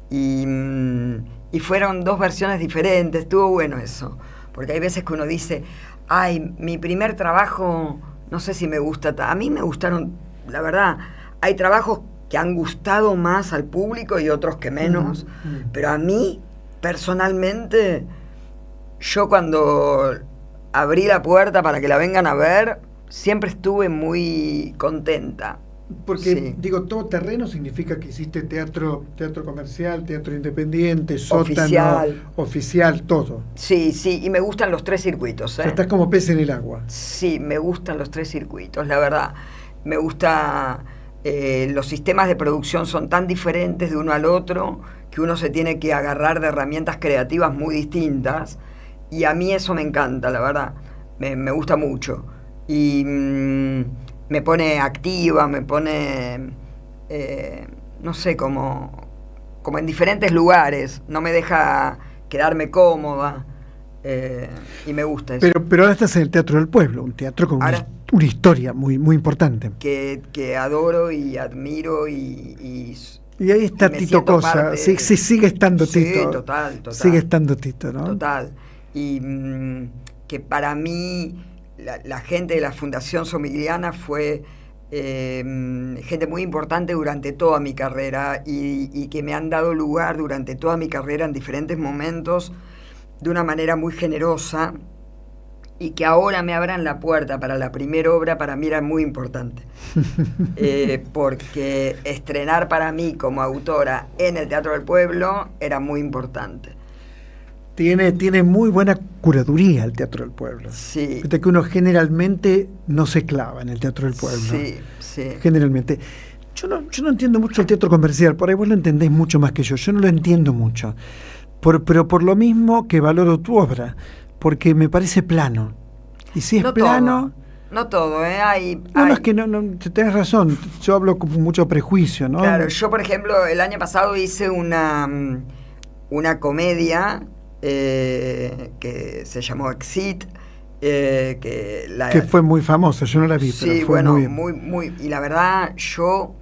Y fueron dos versiones diferentes, estuvo bueno eso, porque hay veces que uno dice, ay, mi primer trabajo, no sé si me gusta, a mí me gustaron, la verdad, hay trabajos que han gustado más al público y otros que menos, pero a mí, personalmente, yo cuando abrí la puerta para que la vengan a ver, siempre estuve muy contenta. Porque, digo, todo terreno significa que hiciste teatro comercial, teatro independiente, sótano, oficial, todo. Sí, y me gustan los tres circuitos. O sea, estás como pez en el agua. Sí, me gustan los tres circuitos, la verdad. Me gusta, los sistemas de producción son tan diferentes de uno al otro que uno se tiene que agarrar de herramientas creativas muy distintas, y a mí eso me encanta, la verdad. Me gusta mucho. y me pone activa, me pone, no sé, como en diferentes lugares, no me deja quedarme cómoda, y me gusta eso. Pero ahora estás en el Teatro del Pueblo, un teatro con una historia muy, muy importante. Que adoro y admiro y ahí está Tito Cosa, sí, sigue estando Tito. Sí, total. Sigue estando Tito, ¿no? Total. Y que para mí la gente de la Fundación Somigliana fue gente muy importante durante toda mi carrera y que me han dado lugar durante toda mi carrera en diferentes momentos de una manera muy generosa, y que ahora me abran la puerta para la primera obra para mí era muy importante. Porque estrenar para mí como autora en el Teatro del Pueblo era muy importante. Tiene muy buena curaduría el Teatro del Pueblo. Sí. Fíjate que uno generalmente no se clava en el Teatro del Pueblo. Sí. Generalmente. Yo no entiendo mucho el teatro comercial, por ahí vos lo entendés mucho más que yo no lo entiendo mucho. Pero por lo mismo que valoro tu obra, porque me parece plano. Y si es plano... No todo, ¿eh? Es que no, tenés razón, yo hablo con mucho prejuicio, ¿no? Claro, yo por ejemplo el año pasado hice una comedia que se llamó Exit, que fue muy famosa, yo no la vi, sí, pero fue bueno, muy... y la verdad yo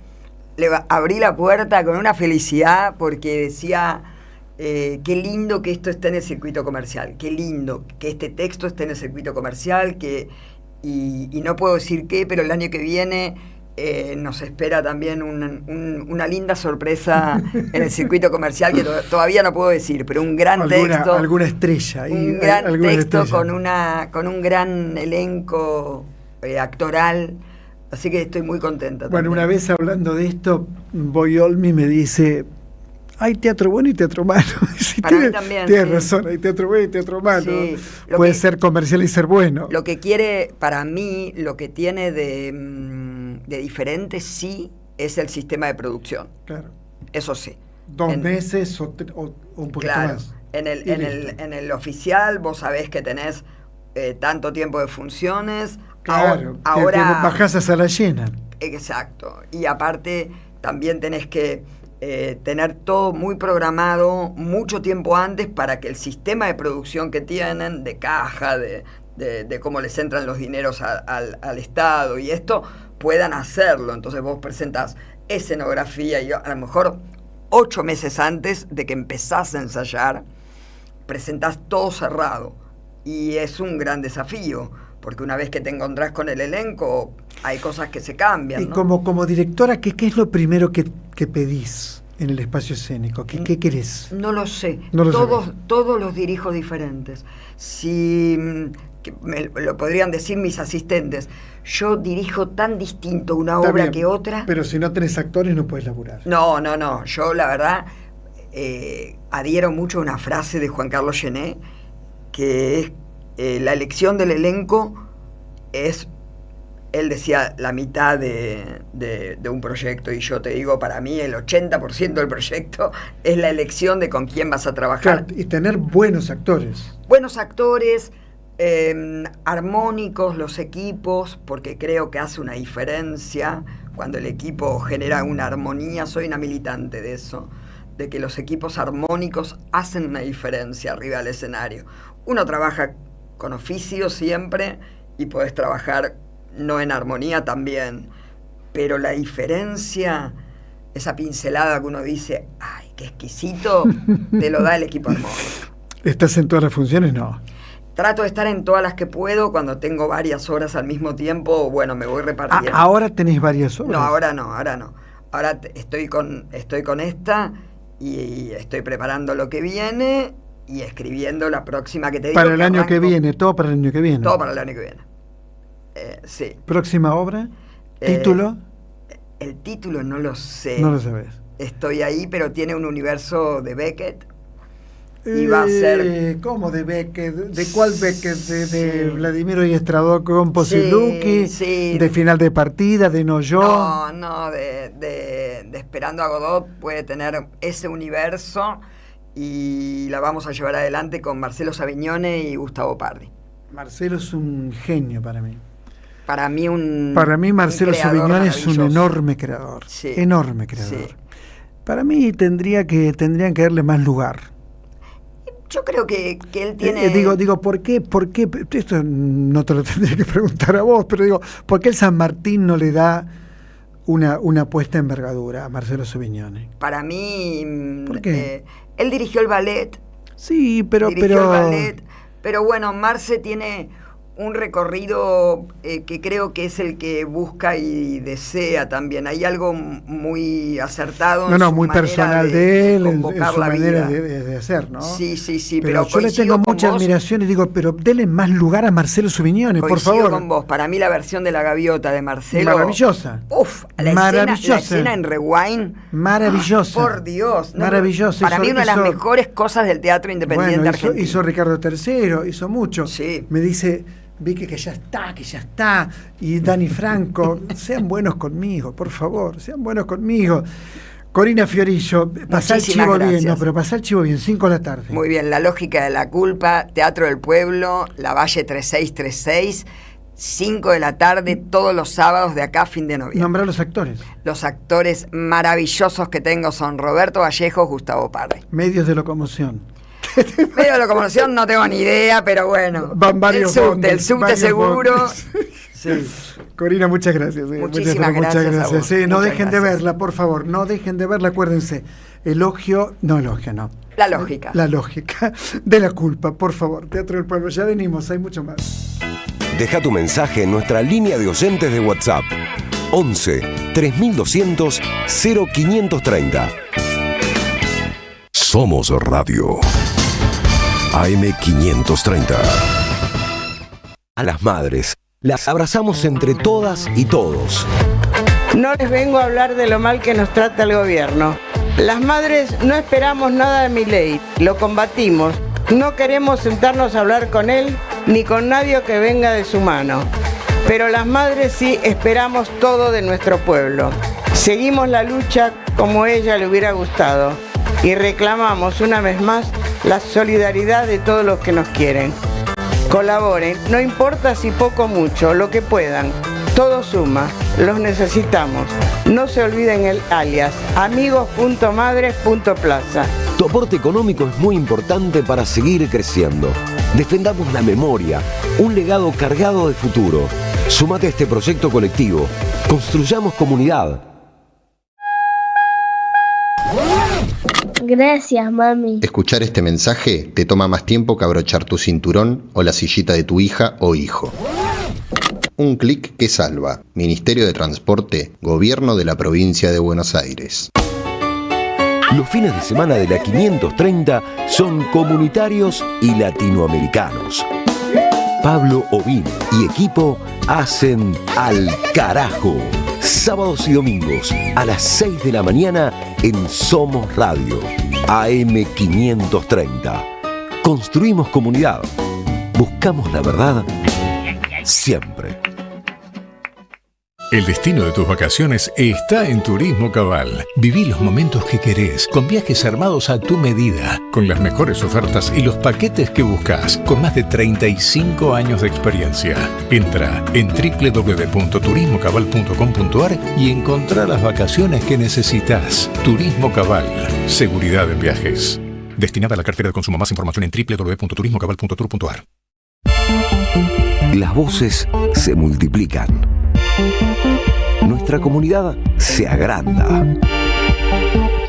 le abrí la puerta con una felicidad porque decía... qué lindo que esto esté en el circuito comercial, qué lindo que este texto esté en el circuito comercial, y no puedo decir qué, pero el año que viene nos espera también una linda sorpresa en el circuito comercial que todavía no puedo decir, pero un gran texto. Alguna estrella. Un gran texto con un gran elenco actoral, así que estoy muy contenta. Bueno, también. una vez hablando de esto, Boyolmi me dice... Hay teatro bueno y teatro malo. Sí, para mí también. Tienes razón, hay teatro bueno y teatro malo. Sí, puede ser comercial y ser bueno. Lo que quiere, para mí, lo que tiene de diferente, sí, es el sistema de producción. Claro. Eso sí. 2 meses o un poquito más. En el oficial vos sabés que tenés tanto tiempo de funciones. Claro, ahora que bajás a sala llena. Exacto. Y aparte también tenés que tener todo muy programado mucho tiempo antes para que el sistema de producción que tienen, de caja, de cómo les entran los dineros al Estado y esto, puedan hacerlo. Entonces vos presentás escenografía y a lo mejor 8 meses antes de que empezás a ensayar, presentás todo cerrado. Y es un gran desafío, porque una vez que te encontrás con el elenco, hay cosas que se cambian, y ¿no? como directora, ¿qué es lo primero que pedís en el espacio escénico? ¿Qué querés? No lo sé. No lo todos los dirijo diferentes. Si lo podrían decir mis asistentes, yo dirijo tan distinto una obra que otra. Pero si no tenés actores no puedes laburar. No. Yo la verdad adhiero mucho a una frase de Juan Carlos Gené, que es la elección del elenco es, él decía, la mitad de un proyecto, y yo te digo, para mí el 80% del proyecto es la elección de con quién vas a trabajar. Claro, y tener buenos actores. Buenos actores, armónicos los equipos, porque creo que hace una diferencia cuando el equipo genera una armonía. Soy una militante de eso, de que los equipos armónicos hacen una diferencia arriba del escenario. Uno trabaja con oficio siempre y podés trabajar no en armonía también, pero la diferencia, esa pincelada que uno dice, ¡ay, qué exquisito!, te lo da el equipo armónico. ¿Estás en todas las funciones? No. Trato de estar en todas las que puedo. Cuando tengo varias horas al mismo tiempo, bueno, me voy repartiendo. ¿Ahora tenés varias horas? No, ahora no. Ahora estoy con esta y estoy preparando lo que viene y escribiendo la próxima que te digo. Para el año que viene, todo para el año que viene. Todo para el año que viene. Sí. ¿Próxima obra? ¿Título? El título no lo sé. No lo sabes. Estoy ahí, pero tiene un universo de Beckett. Y va a ser... ¿Cómo de Beckett? ¿De cuál Beckett? ¿De Vladimiro y Estradó con Posiluki? Sí. ¿De Final de Partida? ¿De No Yo? No, de Esperando a Godot puede tener ese universo, y la vamos a llevar adelante con Marcelo Savignone y Gustavo Pardi. Marcelo es un genio para mí. para mí Marcelo Savignone es un enorme creador. Sí, enorme creador. sí. Para mí tendrían que darle más lugar. Yo creo que él tiene... Digo, ¿por qué? Esto no te lo tendría que preguntar a vos, pero digo, ¿por qué el San Martín no le da una puesta en envergadura a Marcelo Savignone? Para mí... ¿Por qué? Él dirigió el ballet. Sí, pero bueno, Marce tiene un recorrido que creo que es el que busca y desea también. Hay algo muy acertado en su muy manera personal de él, en su vida. manera de hacer, ¿no? Sí, pero yo le tengo mucha admiración y digo, pero denle más lugar a Marcelo Savignone, por favor. Con vos. Para mí la versión de La Gaviota de Marcelo... Maravillosa. La escena en Rewind... Maravillosa. Por Dios. Maravillosa. Para mí una de las mejores cosas del teatro independiente argentino. Hizo Ricardo III, hizo mucho. Sí. Me dice... Vicky que ya está, y Dani Franco, sean buenos conmigo, por favor, sean buenos conmigo. Corina Fiorillo, pasá el chivo bien, pero pasá el chivo bien, 5 de la tarde. Muy bien, La lógica de la culpa, Teatro del Pueblo, La Valle 3636, 5 de la tarde, todos los sábados de acá a fin de noviembre. Nombrar los actores. Los actores maravillosos que tengo son Roberto Vallejo, Gustavo Parre. Medios de locomoción. Medio de locomoción no tengo ni idea, pero bueno. Van varios el subte seguro. Sí. Corina, muchas gracias. Muchísimas gracias. Sí, no dejen de verla, por favor, no dejen de verla, acuérdense. La lógica de la culpa, por favor. Teatro del Pueblo, ya venimos, hay mucho más. Deja tu mensaje en nuestra línea de oyentes de WhatsApp 11 3200 0530. Somos Radio AM530. A las madres las abrazamos entre todas y todos. No les vengo a hablar de lo mal que nos trata el gobierno. Las madres no esperamos nada de Milei, lo combatimos. No queremos sentarnos a hablar con él ni con nadie que venga de su mano. Pero las madres sí esperamos todo de nuestro pueblo. Seguimos la lucha como a ella le hubiera gustado y reclamamos una vez más la solidaridad de todos los que nos quieren. Colaboren, no importa si poco o mucho, lo que puedan. Todo suma, los necesitamos. No se olviden el alias, amigos.madres.plaza. Tu aporte económico es muy importante para seguir creciendo. Defendamos la memoria, un legado cargado de futuro. Súmate a este proyecto colectivo. Construyamos comunidad. Gracias, mami. Escuchar este mensaje te toma más tiempo que abrochar tu cinturón o la sillita de tu hija o hijo. Un clic que salva. Ministerio de Transporte, Gobierno de la Provincia de Buenos Aires. Los fines de semana de la 530 son comunitarios y latinoamericanos. Pablo Ovin y equipo hacen Al Carajo. Sábados y domingos a las 6 de la mañana en Somos Radio, AM530. Construimos comunidad. Buscamos la verdad siempre. El destino de tus vacaciones está en Turismo Cabal. Viví los momentos que querés, con viajes armados a tu medida, con las mejores ofertas y los paquetes que buscas, con más de 35 años de experiencia. Entra en www.turismocabal.com.ar y encontrá las vacaciones que necesitas. Turismo Cabal. Seguridad en viajes. Destinada a la cartera de consumo. Más información en www.turismocabal.tour.ar. Las voces se multiplican. Nuestra comunidad se agranda.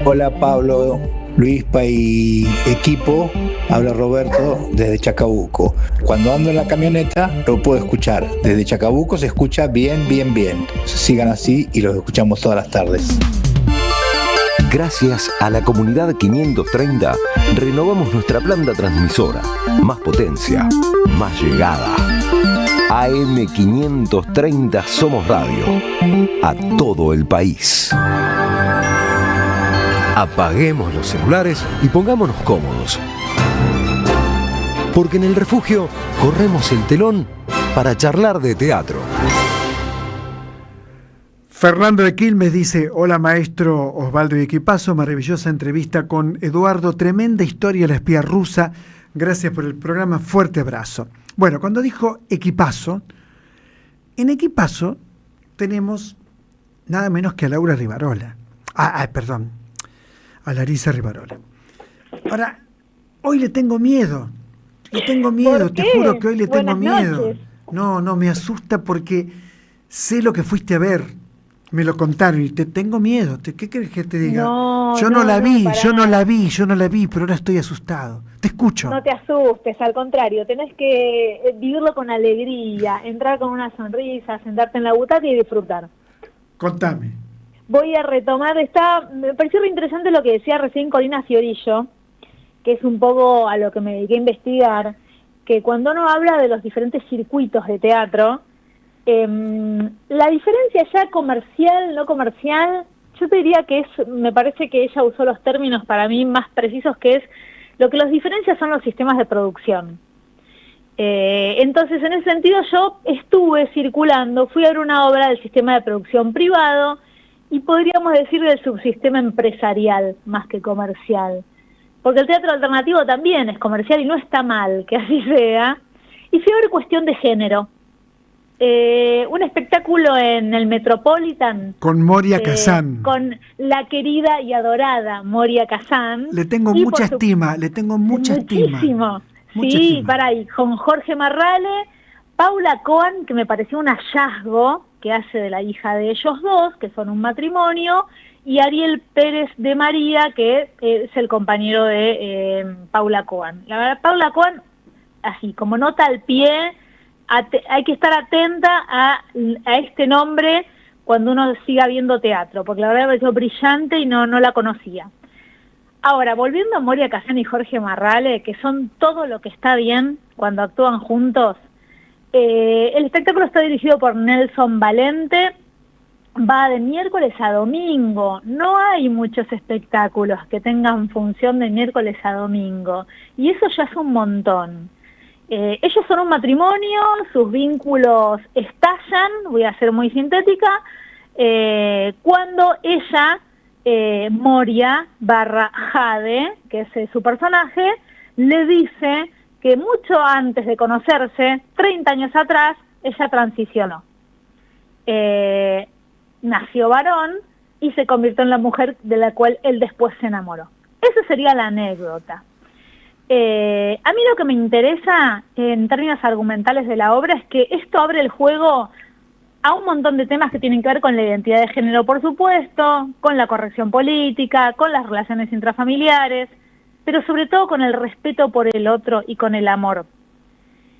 Hola Pablo, Luispa y equipo, habla Roberto desde Chacabuco. Cuando ando en la camioneta lo puedo escuchar. Desde Chacabuco se escucha bien. Sigan así y los escuchamos todas las tardes. Gracias a la comunidad 530 renovamos nuestra planta transmisora. Más potencia, más llegada. AM530 Somos Radio. A todo el país. Apaguemos los celulares y pongámonos cómodos. Porque en el refugio corremos el telón para charlar de teatro. Fernando de Quilmes dice: hola maestro Osvaldo y equipazo, maravillosa entrevista con Eduardo, tremenda historia de la espía rusa, gracias por el programa, fuerte abrazo. Bueno, cuando dijo equipazo, En Equipazo tenemos nada menos que a Laura Rivarola. Perdón, a Larisa Rivarola. Ahora, hoy le tengo miedo. Te juro que hoy le tengo miedo. No, me asusta porque sé lo que fuiste a ver. Me lo contaron y te tengo miedo. ¿Qué crees que te diga? Yo no la vi, pero ahora estoy asustado. Te escucho. No te asustes, al contrario, tenés que vivirlo con alegría, entrar con una sonrisa, sentarte en la butaca y disfrutar. Contame. Voy a retomar, me pareció re interesante lo que decía recién Corina Fiorillo, que es un poco a lo que me dediqué a investigar, que cuando uno habla de los diferentes circuitos de teatro, la diferencia ya comercial, no comercial, yo te diría que me parece que ella usó los términos para mí más precisos, que es lo que los diferencia son los sistemas de producción. Entonces, en ese sentido, yo estuve circulando, fui a ver una obra del sistema de producción privado y podríamos decir del subsistema empresarial más que comercial. Porque el teatro alternativo también es comercial y no está mal que así sea. Y fui a ver Cuestión de Género. Un espectáculo en el Metropolitan. Con Moria Kazan. Con la querida y adorada Moria Kazan. Le tengo mucha estima. Muchísimo. Sí, para ahí. Con Jorge Marrale, Paula Coan, que me pareció un hallazgo, que hace de la hija de ellos dos, que son un matrimonio, y Ariel Pérez de María, que es el compañero de Paula Coan. La verdad, Paula Coan, así, como nota al pie, hay que estar atenta a este nombre cuando uno siga viendo teatro, porque la verdad me pareció brillante y no la conocía. Ahora, volviendo a Moria Kazan y Jorge Marrale, que son todo lo que está bien cuando actúan juntos, el espectáculo está dirigido por Nelson Valente, va de miércoles a domingo, no hay muchos espectáculos que tengan función de miércoles a domingo, y eso ya es un montón. Ellos son un matrimonio, sus vínculos estallan, voy a ser muy sintética, cuando ella, Moria / Jade, que es su personaje, le dice que mucho antes de conocerse, 30 años atrás, ella transicionó. Nació varón y se convirtió en la mujer de la cual él después se enamoró. Esa sería la anécdota. A mí lo que me interesa en términos argumentales de la obra es que esto abre el juego a un montón de temas que tienen que ver con la identidad de género, por supuesto, con la corrección política, con las relaciones intrafamiliares, pero sobre todo con el respeto por el otro y con el amor.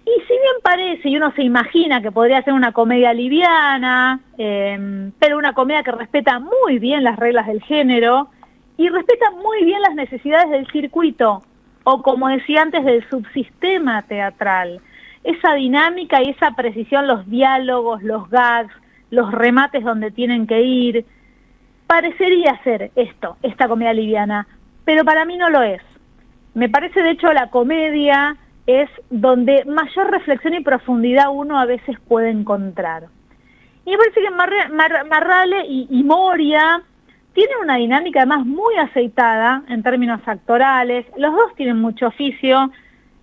Y si bien parece, y uno se imagina que podría ser una comedia liviana, pero una comedia que respeta muy bien las reglas del género y respeta muy bien las necesidades del circuito, o como decía antes, del subsistema teatral. Esa dinámica y esa precisión, los diálogos, los gags, los remates donde tienen que ir, parecería ser esta comedia liviana, pero para mí no lo es. Me parece, de hecho, la comedia es donde mayor reflexión y profundidad uno a veces puede encontrar. Y me parece que Marrale y Moria tienen una dinámica además muy aceitada en términos actorales, los dos tienen mucho oficio.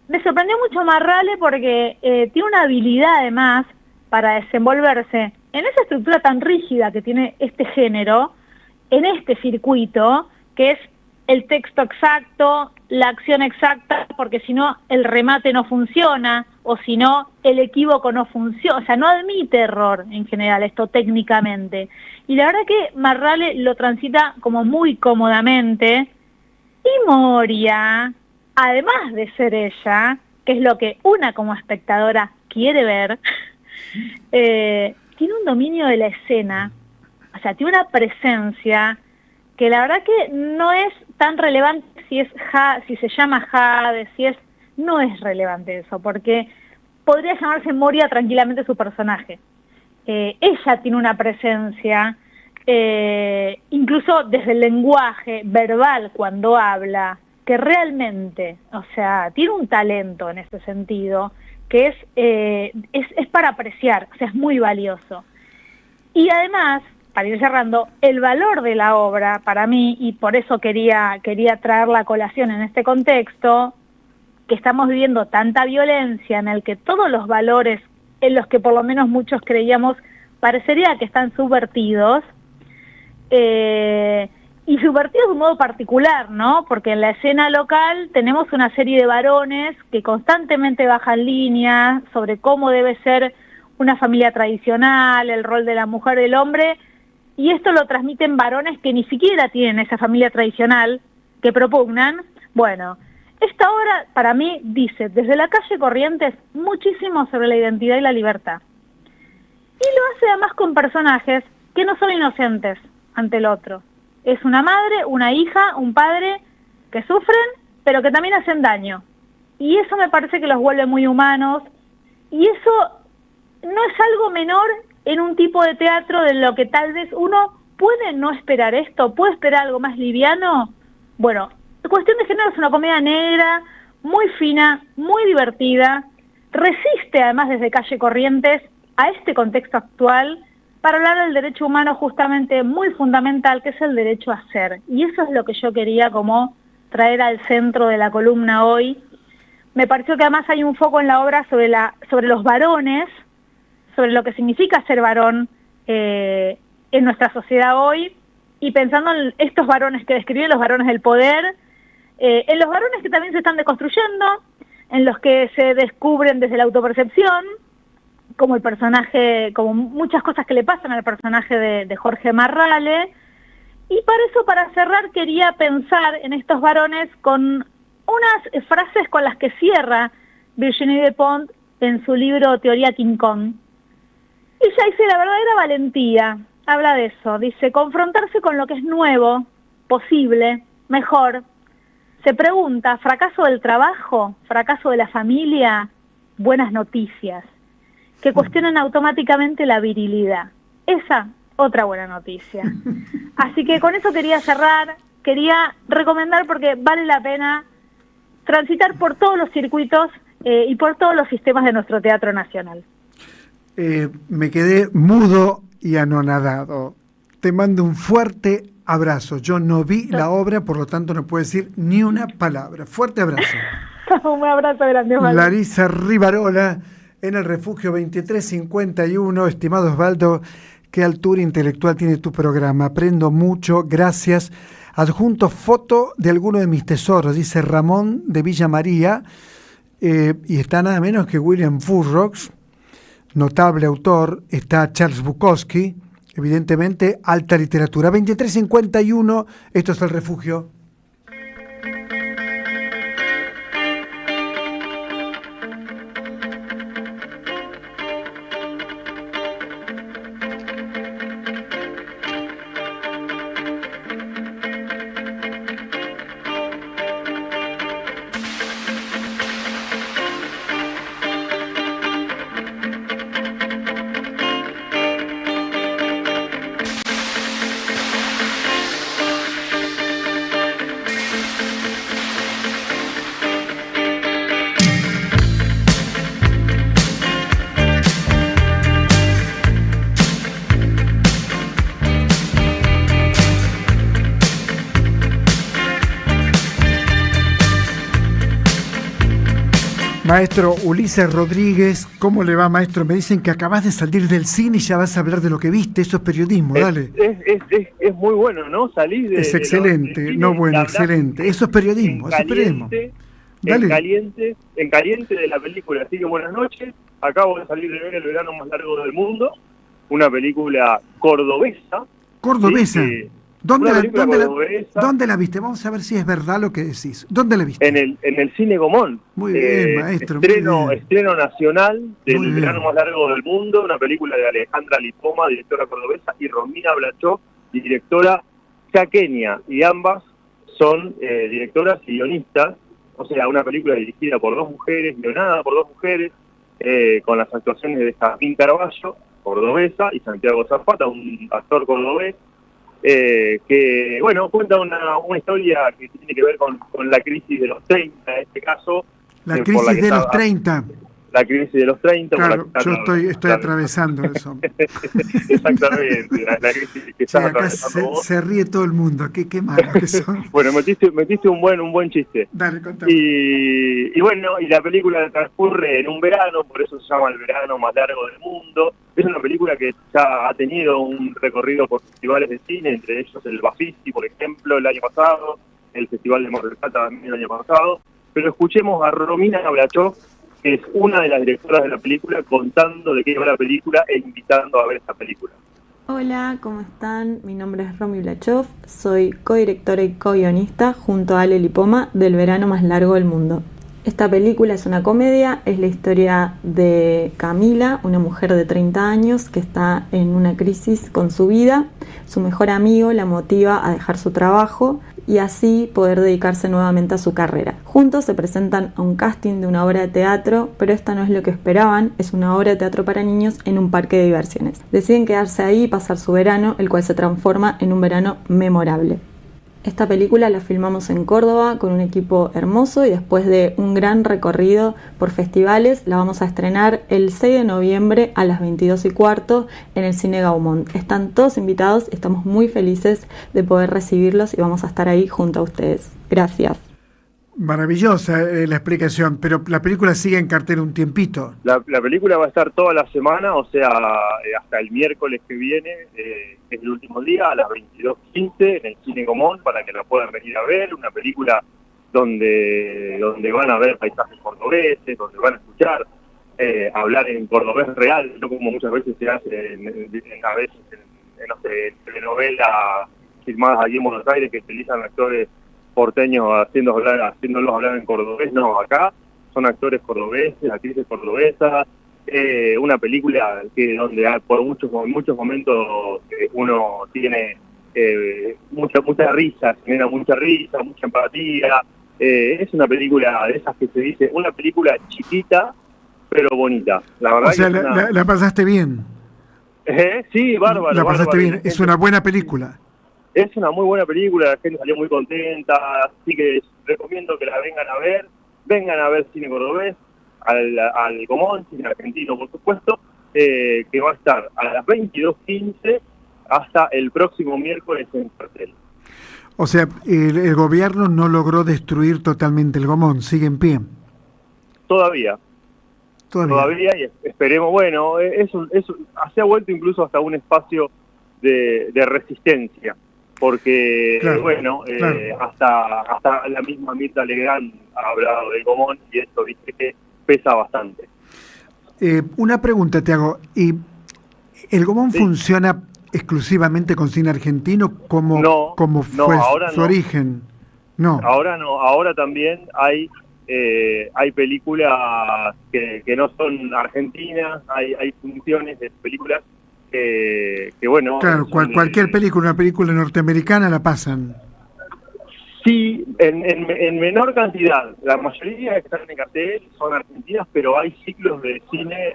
Me sorprendió mucho Marrale porque tiene una habilidad además para desenvolverse en esa estructura tan rígida que tiene este género, en este circuito, que es el texto exacto, la acción exacta, porque si no el remate no funciona, o si no el equívoco no funciona, o sea, no admite error en general esto técnicamente. Y la verdad que Marrale lo transita como muy cómodamente, y Moria, además de ser ella, que es lo que una como espectadora quiere ver, tiene un dominio de la escena, o sea, tiene una presencia que la verdad que no es tan relevante si se llama Jade, no es relevante eso, porque podría llamarse Moria tranquilamente su personaje. Ella tiene una presencia, incluso desde el lenguaje verbal cuando habla, que realmente, o sea, tiene un talento en ese sentido, que es para apreciar, o sea, es muy valioso. Y además, para ir cerrando, el valor de la obra para mí, y por eso quería traerla a colación en este contexto, que estamos viviendo tanta violencia en el que todos los valores en los que por lo menos muchos creíamos parecería que están subvertidos, y subvertidos de un modo particular, ¿no? Porque en la escena local tenemos una serie de varones que constantemente bajan línea sobre cómo debe ser una familia tradicional, el rol de la mujer y del hombre, y esto lo transmiten varones que ni siquiera tienen esa familia tradicional que propugnan. Bueno, esta obra para mí dice, desde la calle Corrientes, muchísimo sobre la identidad y la libertad. Y lo hace además con personajes que no son inocentes ante el otro. Es una madre, una hija, un padre que sufren, pero que también hacen daño. Y eso me parece que los vuelve muy humanos, y eso no es algo menor en un tipo de teatro de lo que tal vez uno puede no esperar esto, puede esperar algo más liviano. Bueno, Cuestión de Género es una comedia negra, muy fina, muy divertida, resiste además desde Calle Corrientes a este contexto actual para hablar del derecho humano justamente muy fundamental, que es el derecho a ser. Y eso es lo que yo quería como traer al centro de la columna hoy. Me pareció que además hay un foco en la obra sobre los varones, sobre lo que significa ser varón en nuestra sociedad hoy, y pensando en estos varones que describí, los varones del poder, en los varones que también se están deconstruyendo, en los que se descubren desde la autopercepción, como el personaje, como muchas cosas que le pasan al personaje de Jorge Marrale. Y para eso, para cerrar, quería pensar en estos varones con unas frases con las que cierra Virginie Despentes en su libro Teoría King Kong. Ella dice la verdadera valentía, habla de eso, dice confrontarse con lo que es nuevo, posible, mejor. Se pregunta, ¿fracaso del trabajo? ¿Fracaso de la familia? Buenas noticias, que cuestionan automáticamente la virilidad. Esa, otra buena noticia. Así que con eso quería cerrar, quería recomendar porque vale la pena transitar por todos los circuitos y por todos los sistemas de nuestro Teatro Nacional. Me quedé mudo y anonadado. Te mando un fuerte abrazo. Yo no vi la obra, por lo tanto no puedo decir ni una palabra. Fuerte abrazo. Un abrazo grande, Osvaldo. Larisa Rivarola, en el Refugio 2351. Estimado Osvaldo, qué altura intelectual tiene tu programa. Aprendo mucho, gracias. Adjunto foto de alguno de mis tesoros, dice Ramón de Villa María, y está nada menos que William Burroughs, notable autor. Está Charles Bukowski, evidentemente alta literatura. 2351, esto es el Refugio. Maestro Ulises Rodríguez, ¿cómo le va, maestro? Me dicen que acabas de salir del cine y ya vas a hablar de lo que viste. Eso es periodismo, dale. Es muy bueno, ¿no? Salís de... Es excelente, no bueno, excelente. Eso es periodismo, eso es periodismo. Dale. En caliente de la película. Así que buenas noches. Acabo de salir de ver El verano más largo del mundo, una película cordobesa. ¿Cordobesa? Sí, ¿Dónde la viste? Vamos a ver si es verdad lo que decís. ¿Dónde la viste? En el Cine Gomón. Muy bien, maestro. Estreno nacional del verano más largo del mundo, una película de Alejandra Lipoma, directora cordobesa, y Romina Blachó, directora chaqueña, y ambas son directoras y guionistas. O sea, una película dirigida por dos mujeres, guionada por dos mujeres, con las actuaciones de Jazmín Carballo, cordobesa, y Santiago Zapata, un actor cordobés, que, bueno, cuenta una historia que tiene que ver con la crisis de los 30, en este caso. La crisis de los 30. la crisis de los 30. Claro, yo estoy atravesando eso. Exactamente, la crisis que estás atravesando vos. Se ríe todo el mundo, qué malo que son. Bueno, metiste un buen chiste. Dale, contame. Y bueno, y la película transcurre en un verano, por eso se llama El verano más largo del mundo. Es una película que ya ha tenido un recorrido por festivales de cine, entre ellos el Bafisi, por ejemplo, el año pasado, el Festival de Mar del Plata también el año pasado. Pero escuchemos a Romina Blachov, que es una de las directoras de la película, contando de qué va la película e invitando a ver esta película. Hola, ¿cómo están? Mi nombre es Romy Blachov, soy codirectora y co-guionista junto a Ale Lipoma del Verano más largo del mundo. Esta película es una comedia, es la historia de Camila, una mujer de 30 años que está en una crisis con su vida. Su mejor amigo la motiva a dejar su trabajo y así poder dedicarse nuevamente a su carrera. Juntos se presentan a un casting de una obra de teatro, pero esta no es lo que esperaban, es una obra de teatro para niños en un parque de diversiones. Deciden quedarse ahí y pasar su verano, el cual se transforma en un verano memorable. Esta película la filmamos en Córdoba con un equipo hermoso y después de un gran recorrido por festivales la vamos a estrenar el 6 de noviembre a las 22:15 en el Cine Gaumont. Están todos invitados, estamos muy felices de poder recibirlos y vamos a estar ahí junto a ustedes. Gracias. Maravillosa la explicación, pero la película sigue en cartel un tiempito. La película va a estar toda la semana, o sea, hasta el miércoles que viene, es el último día, a las 22:15 en el Cine Gaumont, para que la puedan venir a ver. Una película donde van a ver paisajes cordobeses, donde van a escuchar hablar en cordobés real, no como muchas veces se hace en telenovelas filmadas allí en Buenos Aires, que utilizan actores porteños haciéndolos hablar en cordobés. No, acá son actores cordobeses, actrices cordobesas. Una película que donde por muchos momentos uno tiene mucha risa, genera mucha risa, mucha empatía. Es una película de esas que se dice, una película chiquita pero bonita. La verdad, o sea, que la pasaste bien. Sí, bárbaro. La pasaste bárbaro. bien, es una buena película. Es una muy buena película, la gente salió muy contenta, así que recomiendo que la vengan a ver cine cordobés, al Gaumont, cine argentino por supuesto, que va a estar a las 22:15 hasta el próximo miércoles en cartel. O sea, el gobierno no logró destruir totalmente el Gaumont, sigue en pie. Todavía y esperemos, bueno, se ha vuelto incluso hasta un espacio de resistencia. Porque, hasta la misma Mirta Legrand ha hablado del Gaumont y esto, viste, que pesa bastante. Una pregunta te hago. ¿Y el Gaumont funciona exclusivamente con cine argentino como fue su origen? No. Ahora no. Ahora también hay películas que no son argentinas, hay funciones de películas que bueno... Claro, cualquier película, una película norteamericana la pasan. Sí, en menor cantidad. La mayoría que están en cartel son argentinas, pero hay ciclos de cine,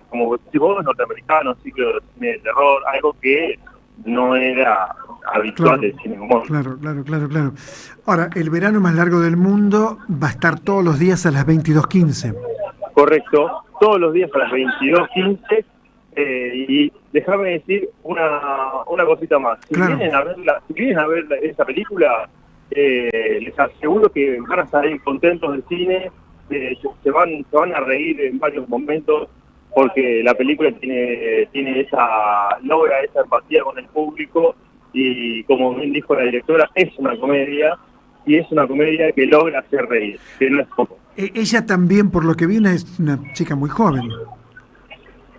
como si vos, norteamericanos, ciclos de cine de terror, algo que no era habitual del cine común. Claro. Ahora, el verano más largo del mundo va a estar todos los días a las 22:15. Correcto, todos los días a las 22:15. Y déjame decir una cosita más. Si vienen a ver esa película, les aseguro que van a estar contentos del cine, se van a reír en varios momentos, porque la película logra esa empatía con el público, y como bien dijo la directora, es una comedia, y es una comedia que logra hacer reír, que no es poco. Ella también, por lo que vi, es una chica muy joven.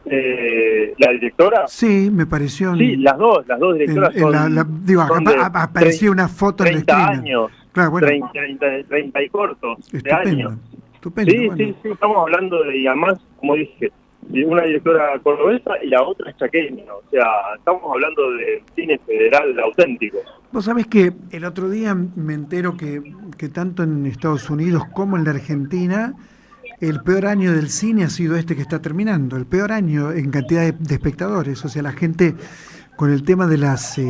¿La directora? Sí, me pareció. Sí, las dos directoras aparecía una foto en el 30 años, claro, bueno. 30 y cortos de Estupendo. años. Sí, estamos hablando de, y además, como dije, de una directora cordobesa y la otra es chaqueña, o sea, estamos hablando de cine federal auténtico. Vos sabés que el otro día me entero que tanto en Estados Unidos como en la Argentina, el peor año del cine ha sido este que está terminando, el peor año en cantidad de espectadores. O sea, la gente con el tema de las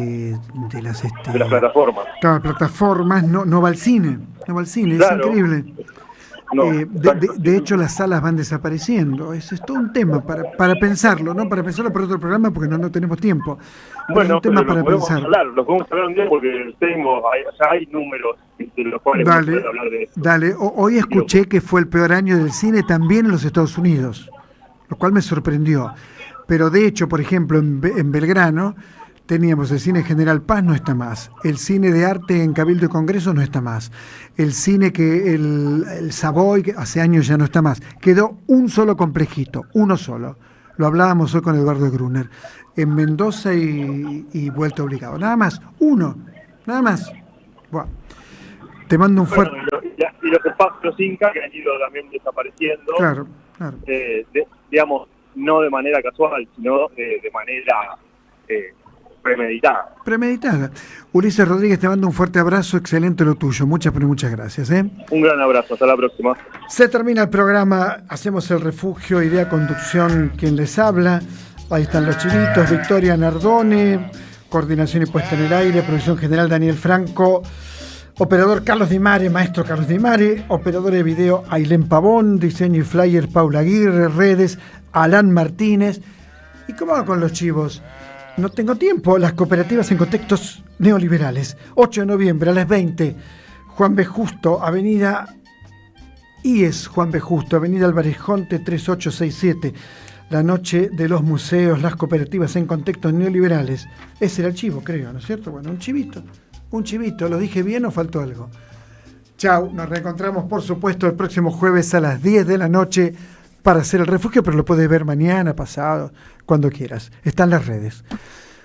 plataformas. Claro, plataformas no va al cine, es claro. increíble. De hecho, las salas van desapareciendo. Eso es todo un tema para pensarlo, ¿no? Para pensarlo para otro programa, porque no tenemos tiempo. Bueno, es un tema para lo podemos pensar. hablar, lo podemos hablar un día porque hay números de los cuales podemos hablar de esto. Dale, hoy escuché que fue el peor año del cine también en los Estados Unidos, lo cual me sorprendió. Pero de hecho, por ejemplo, en Belgrano teníamos el cine General Paz, no está más. El cine de arte en Cabildo y Congreso no está más. El cine el Savoy, que hace años ya no está más. Quedó un solo complejito, uno solo. Lo hablábamos hoy con Eduardo Gruner. En Mendoza y Vuelta Obligado. Nada más, uno, nada más. Bueno, te mando un fuerte... Y los espacios Inca que han ido también desapareciendo. Claro. Digamos, no de manera casual, sino de manera... premeditada. Ulises Rodríguez, te mando un fuerte abrazo, excelente lo tuyo, muchas gracias. Un gran abrazo, hasta la próxima. Se termina el programa, hacemos el refugio, idea, conducción, quien les habla, ahí están los chivitos, Victoria Nardone, coordinación y puesta en el aire, producción general Daniel Franco, operador Carlos Di Mare, maestro Carlos Di Mare, operador de video Ailén Pavón, diseño y flyer Paula Aguirre, redes Alan Martínez. ¿Y cómo va con los chivos? No tengo tiempo. Las cooperativas en contextos neoliberales. 8 de noviembre a las 20. Juan B. Justo, avenida Juan B. Justo, avenida Álvarez Jonte 3867. La noche de los museos, las cooperativas en contextos neoliberales. Ese era el chivo, creo, ¿no es cierto? Bueno, un chivito. ¿Lo dije bien o faltó algo? Chau, nos reencontramos, por supuesto, el próximo jueves a las 10 de la noche para hacer el refugio, pero lo puedes ver mañana, pasado, cuando quieras. Está en las redes.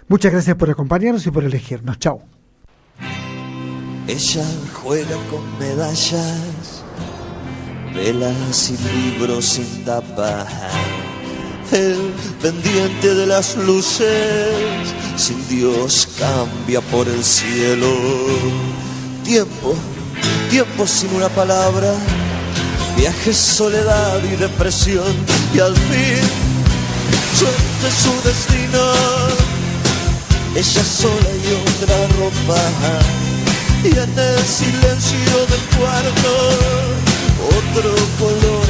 Muchas gracias por acompañarnos y por elegirnos. Chau. Ella juega con medallas, velas y libros sin tapa. El pendiente de las luces, sin Dios cambia por el cielo. Tiempo sin una palabra. Viajes, soledad y depresión, y al fin suerte su destino. Ella sola y otra ropa, y en el silencio del cuarto otro color.